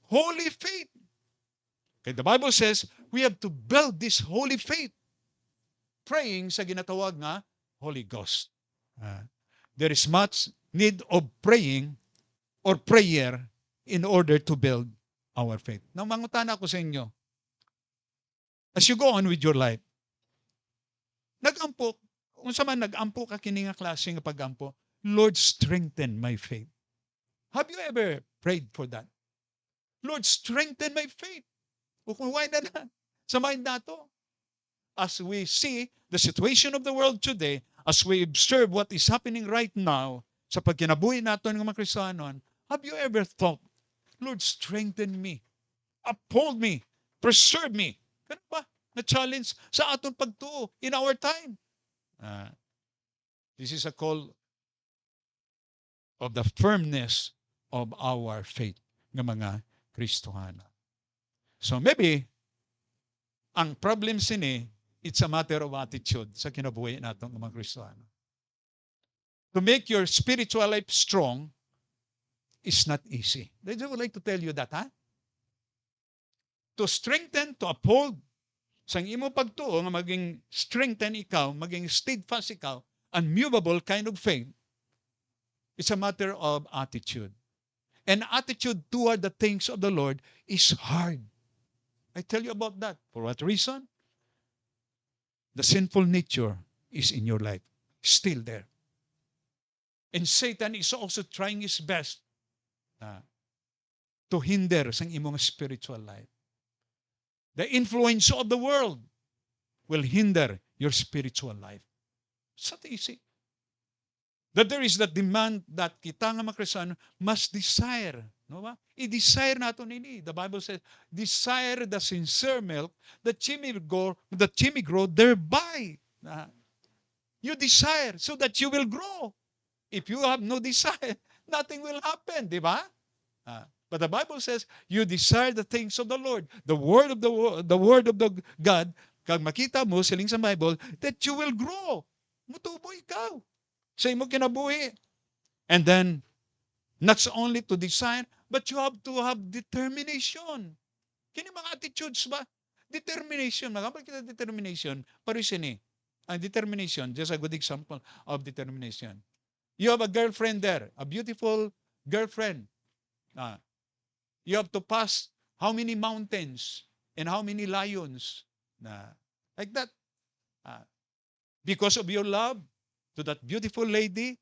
Holy faith. Okay, the Bible says we have to build this holy faith. Praying sa ginatawag nga Holy Ghost. There is much need of praying or prayer in order to build our faith. Nang mangutana ko sa inyo, as you go on with your life, nag-ampo, kung sa man nag-ampo ka kini nga klase nga pag-ampo, Lord, strengthen my faith. Have you ever prayed for that? Lord, strengthen my faith. Why na lang? Samahin nato. As we see the situation of the world today, as we observe what is happening right now sa pagkinabuhi nato ng mga Kristiyanon, have you ever thought, Lord, strengthen me, uphold me, preserve me? Ganun ba? Na-challenge sa atong pagtuo in our time. This is a call of the firmness of our faith ng mga Kristohana. So maybe, ang problem sini, it's a matter of attitude sa kinabuhi natong mga Kristohano. To make your spiritual life strong is not easy. I would like to tell you that, To strengthen, to uphold, sa imo pagtuo nga maging strengthen ikaw, maging steadfast ikaw, unmovable kind of faith, it's a matter of attitude. And attitude toward the things of the Lord is hard. I tell you about that. For what reason? The sinful nature is in your life, still there. And Satan is also trying his best to hinder sa imong spiritual life. The influence of the world will hinder your spiritual life. It's not easy. That there is that demand that kita nga mga Kristiyano must desire. No ba? I-desire nato nini. The Bible says, desire the sincere milk that ye may grow thereby. You desire so that you will grow. If you have no desire, nothing will happen. Di ba? But the Bible says, you desire the things of the Lord, the word of the God, kag makita mo siling sa Bible, that you will grow. Mutubo ikaw sa imo kinabuhi. And then, not only to desire, but you have to have determination. Kini mga attitudes ba? Determination. Magkapag kita determination, parisini. Ang determination, just a good example of determination. You have a girlfriend there, a beautiful girlfriend. You have to pass how many mountains and how many lions. Like that. Because of your love to that beautiful lady,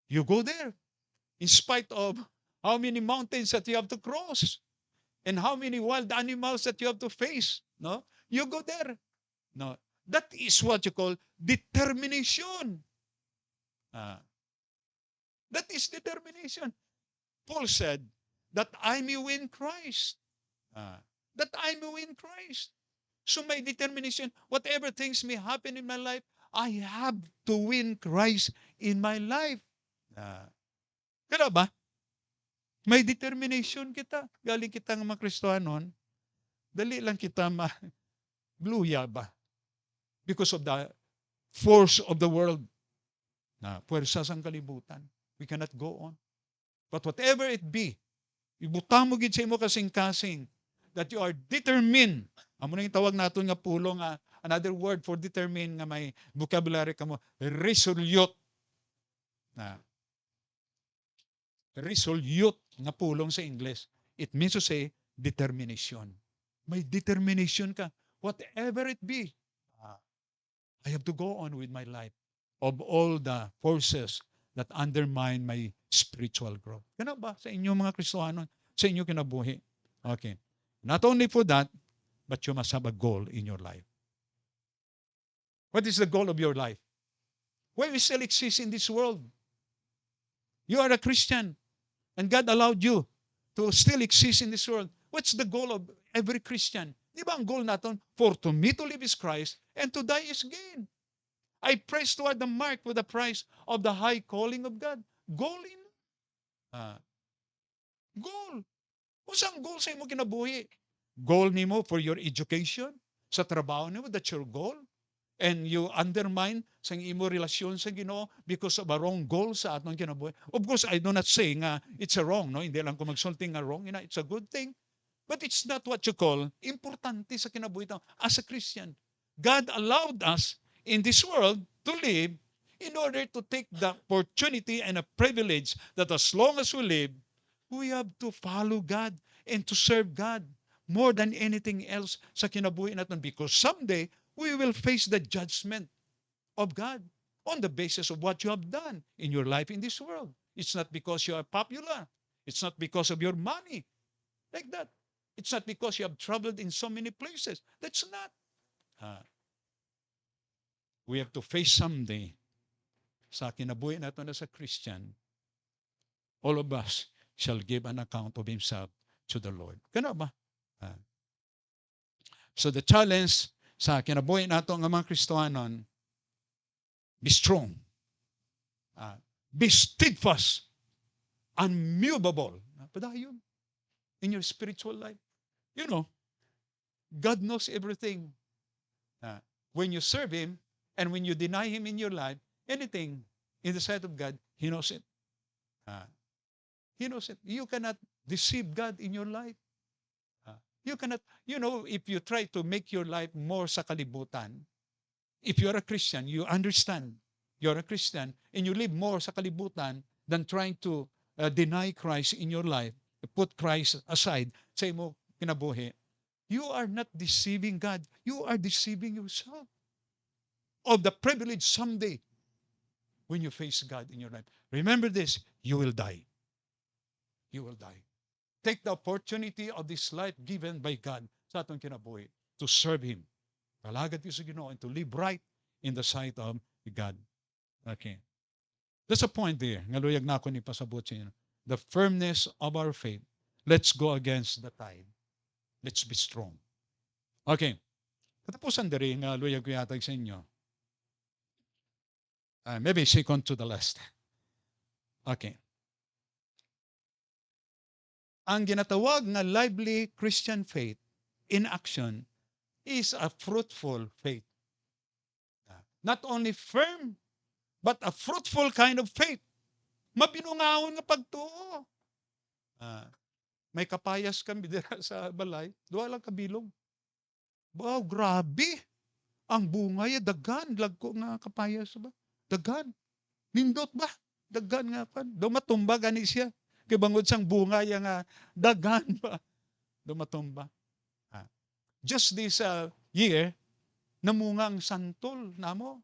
you go there. In spite of how many mountains that you have to cross and how many wild animals that you have to face, you go there. That is what you call determination. That is determination. Paul said that I may win Christ. That I may win Christ. So my determination, whatever things may happen in my life, I have to win Christ in my life. Kaya ba? May determination kita. Galing kita ng mga Kristohanon, dali lang kita ma-gluya ba? Because of the force of the world. Puwersa sang kalibutan. We cannot go on. But whatever it be, ibutang mo gid sa imo kasing-kasing that you are determined. Amo na yung tawag nato nga pulong, another word for determined nga may vocabulary kamo, resolute. Resolute nga pulong sa English. It means to say determination. May determination ka. Whatever it be, I have to go on with my life of all the forces that undermine my spiritual growth. Yan ba sa inyo mga Kristohanon? Sa inyo kinabuhi? Okay. Not only for that, but you must have a goal in your life. What is the goal of your life? Why we still exist in this world? You are a Christian, and God allowed you to still exist in this world. What's the goal of every Christian? Di ba ang goal natin? For to me to live is Christ, and to die is gain. I press toward the mark for the prize of the high calling of God. Goal in. Goal. Usang goal sa imo kinabuhi? Goal nimo for your education, sa trabaho nimo, that's your goal. And you undermine sa imo relasyon sa Ginoo because of a wrong goal sa atong kinabuhi. Of course, I do not say nga it's a wrong, no? Hindi lang ko magsulti nga wrong, it's a good thing. But it's not what you call importante sa kinabuhi tao. As a Christian, God allowed us in this world to live in order to take the opportunity and a privilege that as long as we live, we have to follow God and to serve God more than anything else sa kinabuhi natin, because someday we will face the judgment of God on the basis of what you have done in your life in this world. It's not because you are popular. It's not because of your money. Like that. It's not because you have traveled in so many places. That's not. We have to face someday sa kinabuhi nato na sa Christian, all of us shall give an account of himself to the Lord. Kano ba? So the challenge sa kinabuhi nato nga mga Kristohanon, be strong, be steadfast, unmovable. Padayon in your spiritual life. You know, God knows everything. When you serve Him and when you deny Him in your life, anything in the sight of God, He knows it. He knows it. You cannot deceive God in your life. You cannot, if you try to make your life more sa kalibutan, if you're a Christian, you understand you're a Christian and you live more sa kalibutan than trying to deny Christ in your life, put Christ aside, say mo kinabuhi, you are not deceiving God. You are deceiving yourself of the privilege someday when you face God in your life. Remember this, you will die. You will die. Take the opportunity of this life given by God sa atong kinabuhi to serve Him. Palagad ko sa Ginoo and to live right in the sight of God. Okay. There's a point there. Ngaluyag na ako ni pasabot sa inyo. The firmness of our faith. Let's go against the tide. Let's be strong. Okay. Katapusan diri nga luyag ko yatag sa inyo. Maybe second to the last. Okay. Ang ginatawag na lively Christian faith in action is a fruitful faith. Not only firm, but a fruitful kind of faith. Mabinungawon nga pagtuo. May kapayas kami dira sa balay, duwa lang kabilog. Wow, grabe. Ang bunga ya dagan, lagko nga kapayas ba? Dagan. Nindot ba? Dagan nga pa. Dumatumba gani siya. Kay bangod sang bunga ya nga dagan ba? Dumatumba. Just this year, namunga ang santol namo.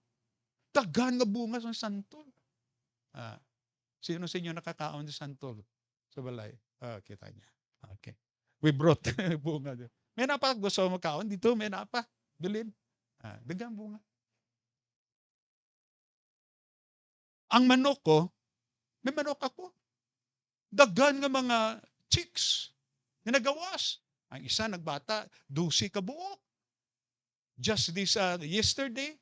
Dagan nga bunga sa santol. Sino sa inyo nakakaon sa santol sa balay? Kita niya. Okay. We brought bunga. May napa gusto mo kaon dito, may napa. Bilin. Dagang bunga. Ang manok ko, may manok ako. Dagan nga mga chicks na nagawas. Ang isa nagbata, 12 ka buok. Just this yesterday,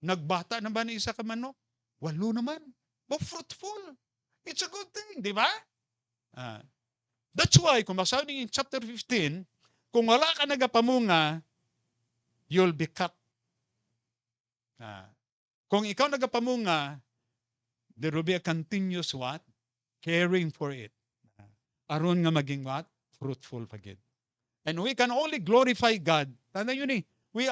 nagbata naman ni isa ka manok. 8 naman. Fruitful. It's a good thing, di ba? That's why, kung masabi in chapter 15, kung wala ka nagapamunga, you'll be cut. Kung ikaw nagapamunga, there will be a continuous what? Caring for it. Aron nga maging what? Fruitful pagid. And we can only glorify God. Tanda yun eh. We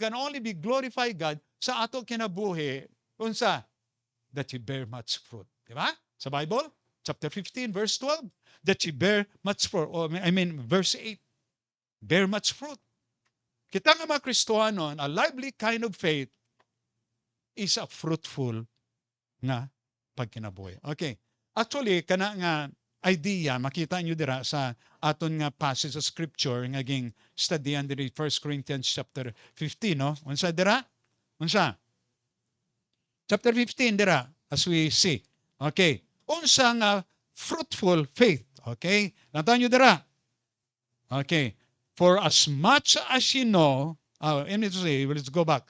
can only be glorify God sa ato kinabuhi unsa that you bear much fruit. Di ba? Sa Bible, chapter 15, verse 12, that you bear much fruit. Verse 8, bear much fruit. Kita nga mga Kristohanon, a lively kind of faith is a fruitful nga pagkinabuhi. Okay. Actually, kana nga idea, makita nyo dira sa aton nga passage sa scripture, ngaging studian diri 1 Corinthians chapter 15, no? Unsa dira? Unsa? Chapter 15 dira, as we see. Okay. Unsa nga fruitful faith. Okay? Lantaw nyo dira. Okay. For as much as you know, let's go back.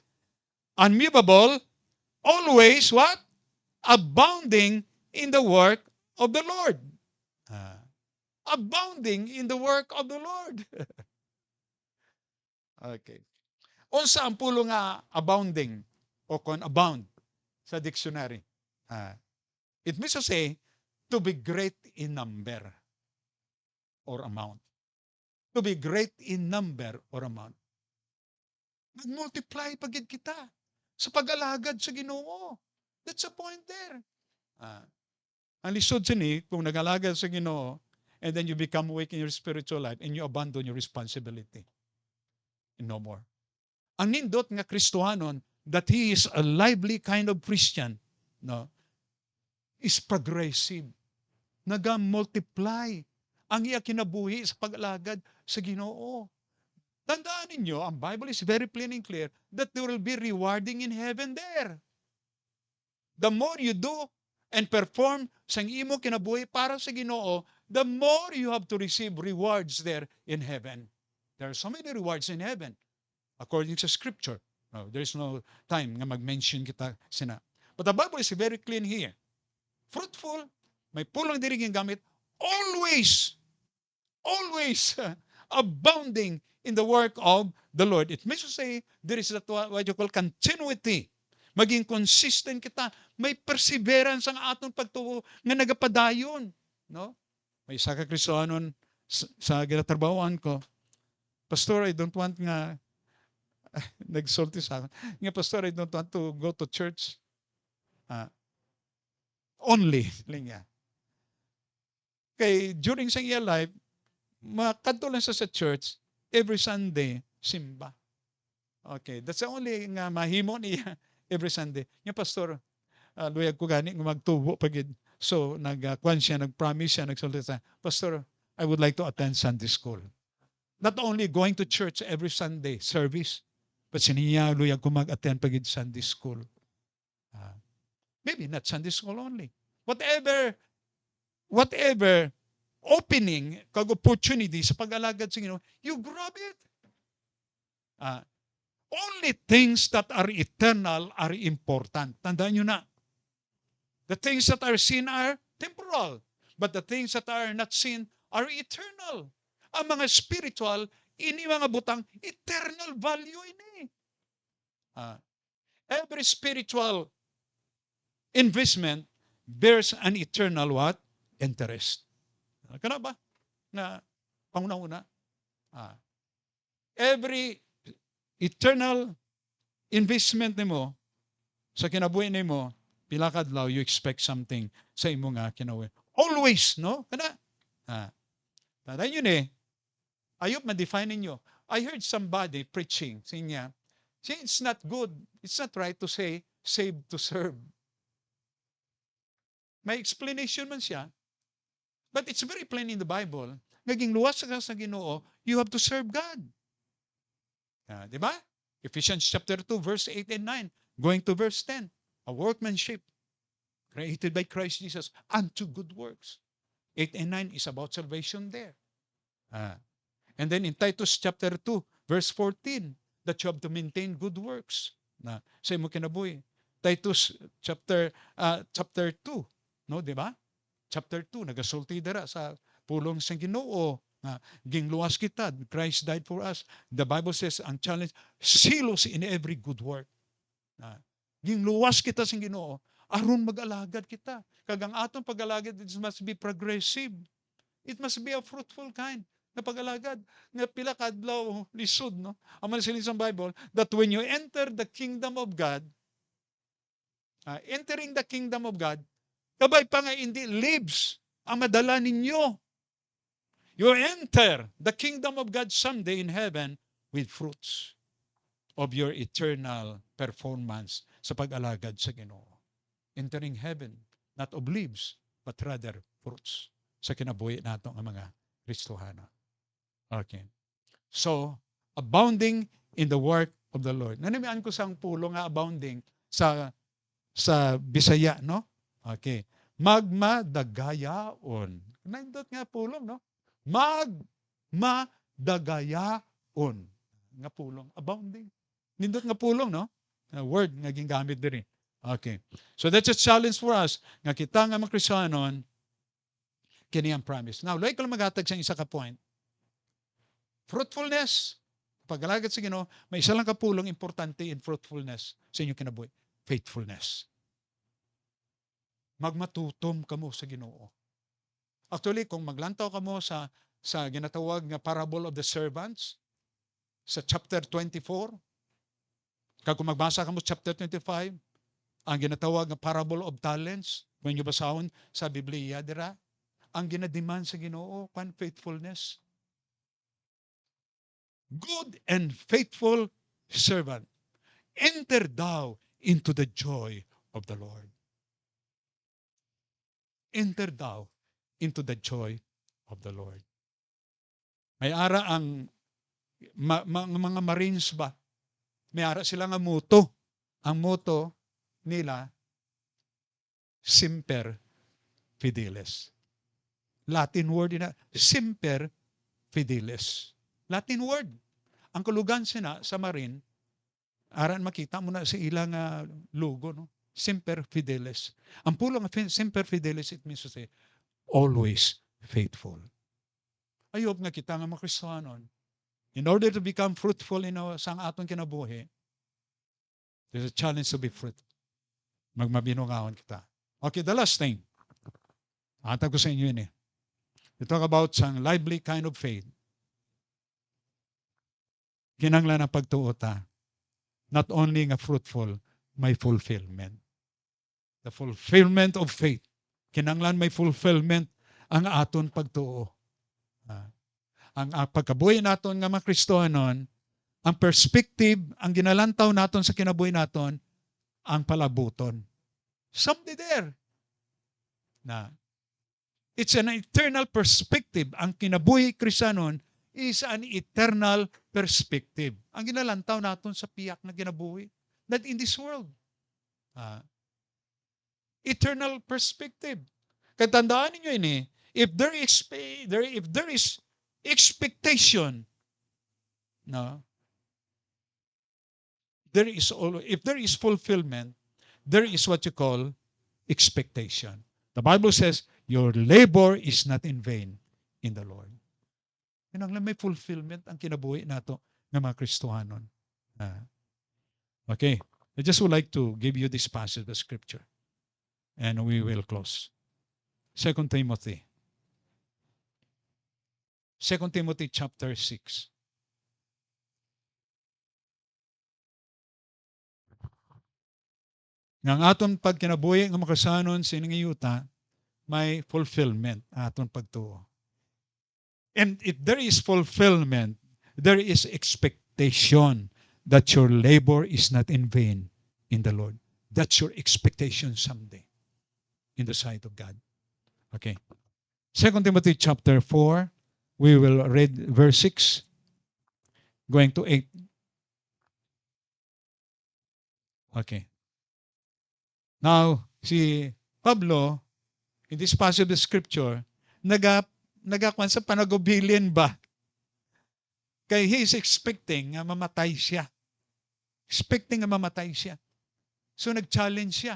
Unmovable, always what? Abounding in the work of the Lord. Abounding in the work of the Lord. Okay. Unsa ang pulo nga abounding o kon abound sa dictionary? It means to say, to be great in number or amount. To be great in number or amount. Mag-multiply pagid kita sa pag-alagad sa Ginoo. That's the point there. Ang lisod sini, kung nag-alagad sa Ginoo, and then you become weak in your spiritual life and you abandon your responsibility. No more. Ang nindot nga Kristohanon, that he is a lively kind of Christian, no? is progressive. Naga-multiply ang iya kinabuhi sa pag-alagad sa Ginoo. Tandaan ninyo, ang Bible is very plain and clear that there will be rewarding in heaven there. The more you do and perform sang imo kinabuhi para sa Ginoo, the more you have to receive rewards there in heaven. There are so many rewards in heaven according to Scripture. No, there's no time nga mag-mention kita sina. But the Bible is very clean here. Fruitful, may pulong diri gamit, always abounding in the work of the Lord. It means to say, there is that what you call continuity. Maging consistent kita. May perseverance ang atong pagtuo nga nagapadayon. No? May isa ka Kristohanon sa ginatrabahoan ko. Pastor, I don't want nga, nagsulti sa akin, nga Pastor, I don't want to go to church. Only. Linya. Kay during sa iya life, makadto lang sa church, every Sunday, simba. Okay, that's the only nga mahimo niya every Sunday. Nga Pastor, luyag ko gani nga magtubo pagid. So nagkuan siya, nagpromise siya, nagsulti sa, Pastor, I would like to attend Sunday school. Not only going to church every Sunday service, but siniya luyag ko mag-attend pagid Sunday school. Maybe not Sunday school only. Whatever opening, kag opportunity sa pag-alagad sa Ginoo, you grab it. Only things that are eternal are important. Tandaan nyo na. The things that are seen are temporal, but the things that are not seen are eternal. Ang mga spiritual, ini mga butang, eternal value ini. Every spiritual investment bears an eternal what? Interest. Kana ba? Na panguna-una. Every eternal investment nimo sa kinabuhi nimo, pila kadlaw you expect something sa imo nga kinabuhi. Always, no? Kana. Tandaan yun ayop ma-define ninyo. I heard somebody preaching, siya, it's not good, it's not right to say, save to serve. May explanation man siya, but it's very plain in the Bible. Naging luwas ka sa Ginoo, you have to serve God. Di ba? Ephesians chapter 2, verse 8 and 9, going to verse 10, a workmanship created by Christ Jesus unto good works. 8 and 9 is about salvation there. And then in Titus chapter 2, verse 14, that you have to maintain good works. Sa imo kinabuhi. Titus chapter 2, no, di ba? Chapter 2, nagasulti dara sa pulong sa Ginoo. Gingluwas kita, Christ died for us. The Bible says, ang challenge, silos in every good work. Gingluwas kita sa Ginoo, aron mag-alagad kita. Kagang atong pag-alagad, it must be progressive. It must be a fruitful kind na pag-alagad. Nga pila kadlaw lisod, no? Ang manasilin sa Bible, that when you enter the kingdom of God, entering the kingdom of God, kabay pa nga hindi lives ang madala ninyo. You enter the kingdom of God someday in heaven with fruits of your eternal performance sa pag-alagad sa Ginoo. Entering heaven, not of leaves, but rather fruits sa kinabuhi nato ang mga Kristohana. Okay. So, abounding in the work of the Lord. Nanimian ko sang pulo nga abounding sa Bisaya, no? Okay. Magmadagayaon. Nandot nga pulong, no? Magmadagayaon. Nga pulong. Abounding. Nindot nga pulong, no? Word nga gingamit diri. Okay. So that's a challenge for us. Nga kita nga mga Kristiyanon, kini ang promise. Now, like ko lang maghatag sa isa ka point. Fruitfulness. Pag-alagad sa Ginoo, may isa lang kapulong importante in fruitfulness sa inyong kinabuhi. Faithfulness. Magmatutom kamo sa Ginoo. Actually, kung maglantaw kamo sa ginatawag nga parable of the servants, sa chapter 24, kung magbasa kamo chapter 25, ang ginatawag nga parable of talents, when you basahon sa Biblia, dira, ang ginadiman sa Ginoo, faithfulness. Good and faithful servant, enter thou into the joy of the Lord. enter thou into the joy of the Lord. May ara ang mga Marines ba? May ara sila nga moto. Ang moto nila, Semper Fidelis. Latin word na, Semper Fidelis. Latin word. Ang kulugan sina sa Marine, aran makita mo na sa ilang logo, no? Semper Fidelis. Ang pulong Semper Fidelis, it means to say, always faithful. Ayop nga kita nga mga Kristiyanon, in order to become fruitful in sa aton kinabuhi, there's a challenge to be fruitful. Magmabinungawan kita. Okay, the last thing. Atag ko sa inyo yun eh. We talk about sang lively kind of faith. Kinanglan ang pagtuota. Not only nga fruitful, may fulfillment. The fulfillment of faith. Kinanglan may fulfillment ang aton pagtuo. Ang pagkabuhi naton nga mga Kristohanon, ang perspective, ang ginalantaw naton sa kinabuhi naton, ang palabuton. Someday there. Na, it's an eternal perspective. Ang kinabuhi Kristiyanon is an eternal perspective. Ang ginalantaw naton sa piyak na kinabuhi. Not in this world. Eternal perspective. Katandaan ninyo ini, if there is expectation, no, if there is fulfillment, there is what you call expectation. The Bible says, your labor is not in vain in the Lord. Yan ang may fulfillment ang kinabuhi nato ng mga Kristohanon. Okay, I just would like to give you this passage of scripture and we will close. 2 Timothy. 2 Timothy chapter 6. Ng aton pagkinabuhi ng makasanon sa inangiyuta, may fulfillment aton pagtuo. And if there is fulfillment, there is expectation that your labor is not in vain in the Lord. That's your expectation someday in the sight of God. Okay. 2 Timothy chapter 4, we will read verse 6, going to 8. Okay. Now, si Pablo, in this passage of scripture, nagakwan sa panagubilin ba? Kaya he is expecting nga mamatay siya. Expecting nga mamatay siya. So nag-challenge siya.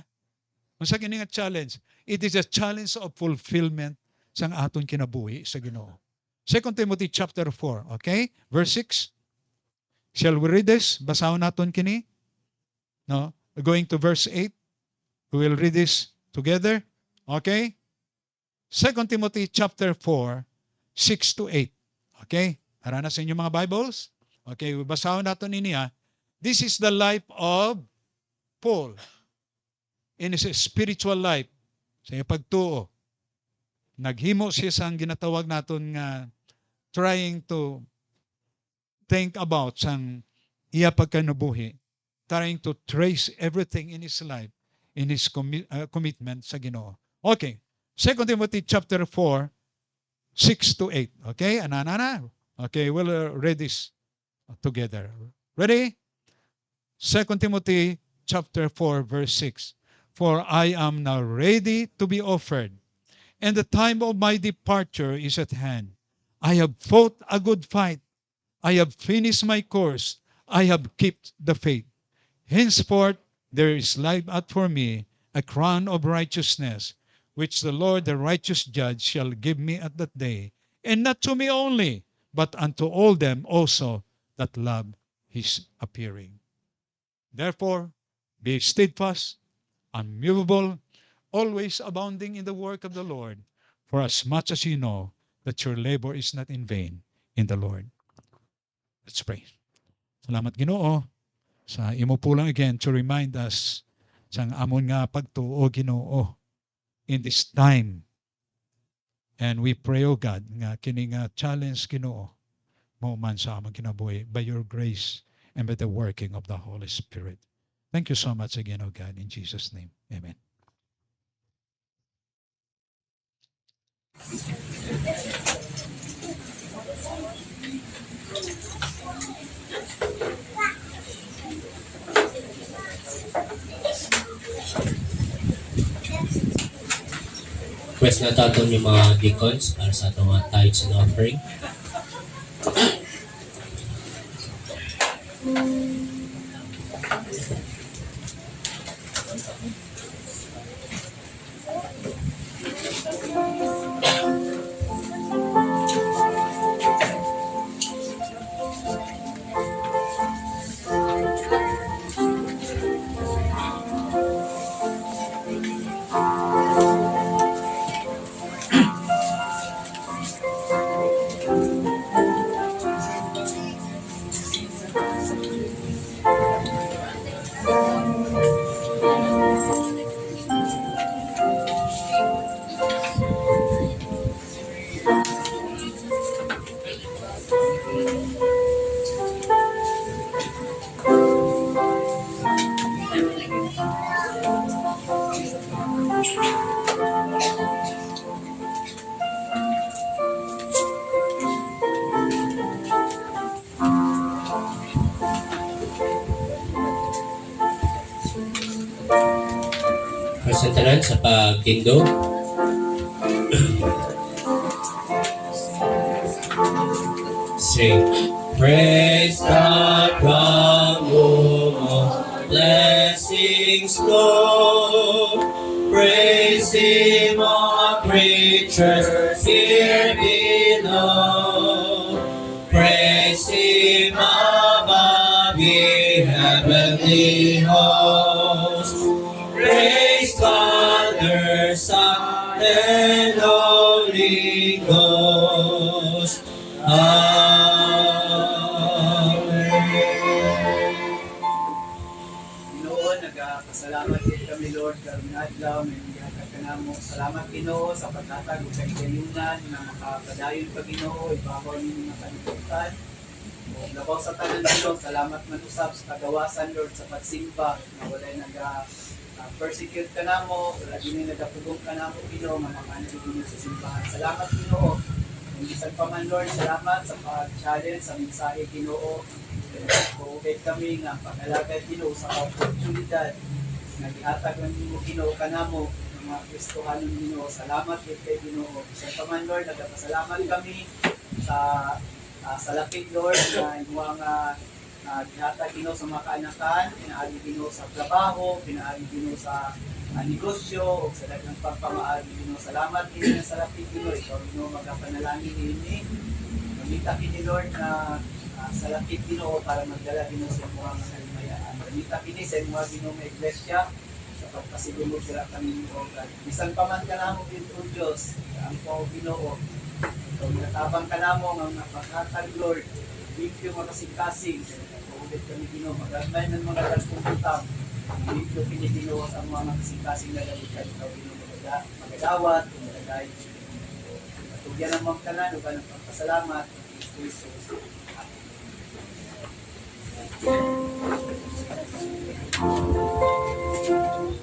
Kung sa kini nga challenge, it is a challenge of fulfillment sa aton kinabuhi sa Ginoo. 2 Timothy chapter 4, okay? Verse 6. Shall we read this? Basahon naton kini? No? Going to verse 8. We will read this together. Okay? 2 Timothy chapter 4, 6 to 8. Okay? Harana sa inyong mga Bibles. Okay, basahon natin niya. This is the life of Paul in his spiritual life. Sa iyang pagtuo. Naghimo siya sa ginatawag natin nga trying to think about sang iya pagkanubuhi. Trying to trace everything in his life, in his commitment sa Ginoo. Okay. 2 Timothy chapter 4, 6 to 8. Okay? Anana? Okay, we'll read this together. Ready? 2 Timothy chapter 4, verse 6. For I am now ready to be offered, and the time of my departure is at hand. I have fought a good fight. I have finished my course. I have kept the faith. Henceforth, there is laid out for me a crown of righteousness, which the Lord, the righteous judge, shall give me at that day, and not to me only, but unto all them also that love his appearing. Therefore, be steadfast, unmovable, always abounding in the work of the Lord, for as much as you know that your labor is not in vain in the Lord. Let's pray. Salamat Ginoo sa imo pulang again to remind us sa amon nga pagtuo Ginoo in this time. And we pray, O God, nga kini nga challenge Ginoo mo man sa among kinabuhi by your grace and by the working of the Holy Spirit. Thank you so much again, O God, in Jesus' name. Amen. Request na taton yung mga deacons para sa atong mga tithes and offering. Presentaran sa pagtindo. Sing. Praise God from whom all blessings flow. Praise Him, all creatures here below. Praise Him above the heavenly hosts. Praise Father, Son, and Holy Ghost. Amen. Ginoo, nagpasalamat din kami Lord karong adlaw may gihatag kanamo. Salamat Ginoo sa paghatag ug kayunan nga makapadayon pa Ginoo ibabaw ninyo nga kalibutan. O labaw sa tanan Ginoo, salamat man usab sa kagawasan Lord sa pagsimba nga walay persecute kanamo, wala din nagapugong kanamo Ginoo nga mga Ginoo sa simbahan. Salamat Ginoo. Kung isang pa man Lord, salamat sa pag-challenge sa mensahe Ginoo. Kuugay kami nga pag-alagad Ginoo sa oportunidad nga gihatag mo Ginoo kanamo ng mga Kristohanon Ginoo. Salamat kay Ginoo. Isang pa man Lord, nagpasalamat kami sa lapit Lord na imuang gihatag Ginoo sa mga kaanakan, pinaagi Ginoo sa trabaho, pinaagi Ginoo sa negosyo o sa daghang pagpamaagi Ginoo. Salamat Ginoo sa lapit Ginoo. Ikaw Ginoo magapanalangin ini. Gamita kini Lord na sa lapit Ginoo para magdala Ginoo sa mga kalimayaan. Gamita kini sa mga Ginoo nga iglesia sa pagpasigulog dira kami Ginoo. Bisan pa man kanamo dito Dios, ang po Ginoo. Ikaw natabang kanamo nga napakatag Lord. Bigyo makasing-kasing. Ulit kami Ginoo, magagmay ng mga dagkong dito pinitinuwas ang mga kasing-kasing na galitan. Ikaw Ginoo magadawat, magagay. Matugyan ang mga kanan, o ka ng pagpasalamat. Jesus.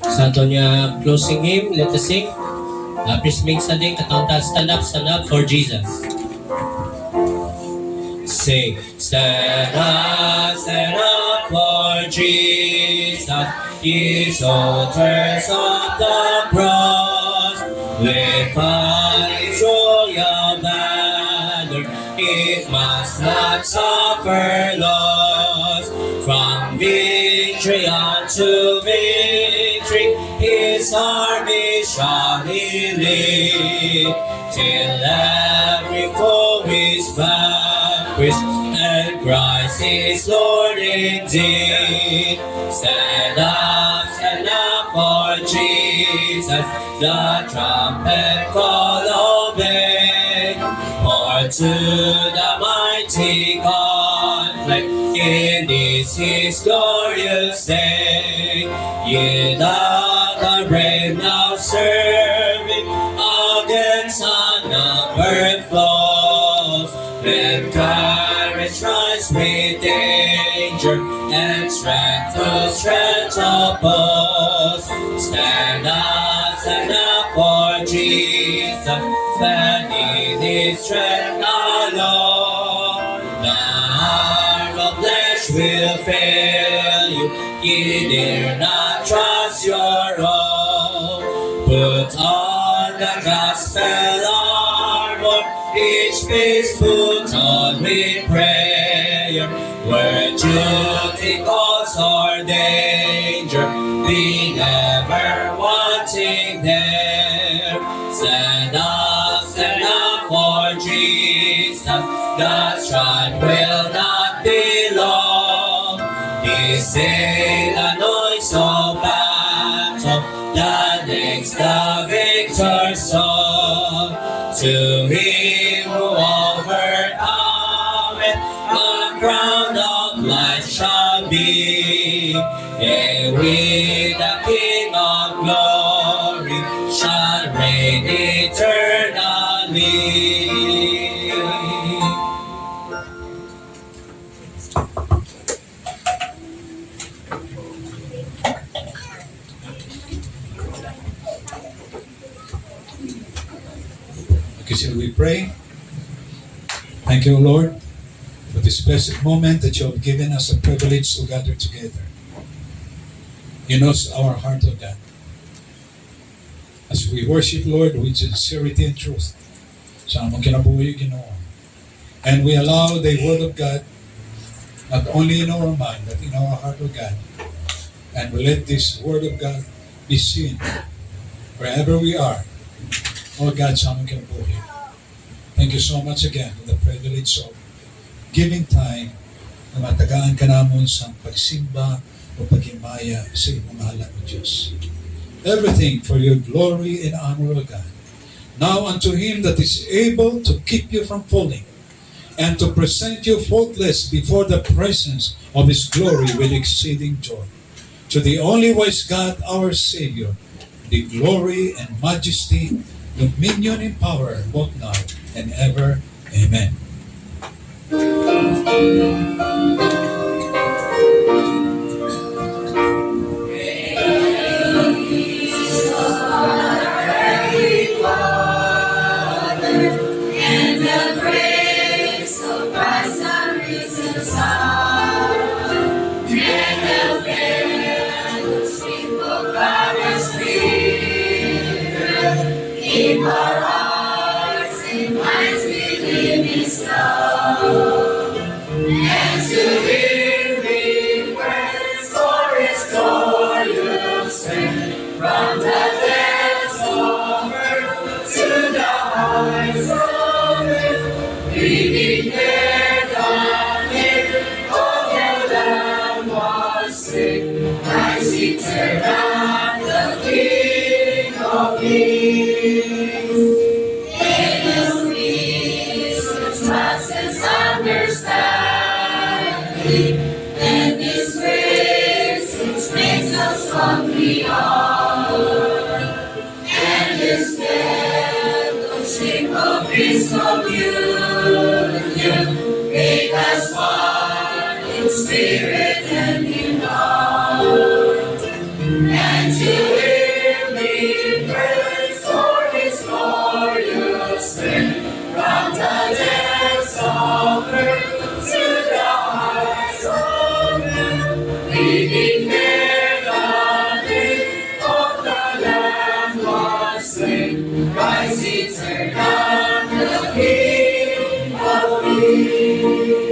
Sa ato niya closing hymn, let us sing. Please make standing, kataunta, stand up for Jesus. Sing, stand up for Jesus, ye soldiers of the cross, lift high his royal banner, it must not suffer loss. From victory unto victory, his army shall he lead, till every foe is vanquished, and Christ is Lord indeed. Stand up for Jesus, the trumpet call obey, for to the mighty conflict in this his glorious day. Ye that are brave now serving against unnumbered foes, let courage rise with danger and strength to strength oppose. Stand up for Jesus, stand in His strength alone. The arm of flesh will fail you. Ye dare not trust your own. Put on the gospel armor, each face put on with prayer. Where duty calls or danger, be never wanting there. Stand up for Jesus. God's strife will not be long. His veil anoints all battle, the next the victor's song. To Him who overcometh, a crown of life shall be. And with the King of glory shall reign eternally. Okay, shall we pray? Thank you, Lord, for this blessed moment that you have given us a privilege to gather together. You know our heart, O God. As we worship, Lord, with sincerity and truth, sa among kinabuhi, Ginoo. And we allow the Word of God not only in our mind, but in our heart, O God. And we let this Word of God be seen wherever we are. O God, sa among kinabuhi. Thank you so much again for the privilege of giving time na matagaan ka namon sa pagsimba o paghimaya sa imong ngalan, O Diyos. Everything for your glory and honor, O God. Now unto Him that is able to keep you from falling and to present you faultless before the presence of His glory with exceeding joy. To the only wise God, our Savior, the glory and majesty, dominion and power, both now and ever. Amen. Keep our hearts and minds within His love, and to Him we praise for His glorious strength. From the depths of earth to the heights of earth, we declare the name of the Lamb was slain. Christ eternal, the King of Kings. Understanding and His grace which makes us hungry are, and His fellowship of His communion make us one in spirit and in heart, and to Him we praise for His glorious strength. From the depths of earth to the heights of earth, we declare the name of the Lamb was slain. Christ eternal, the King of Kings.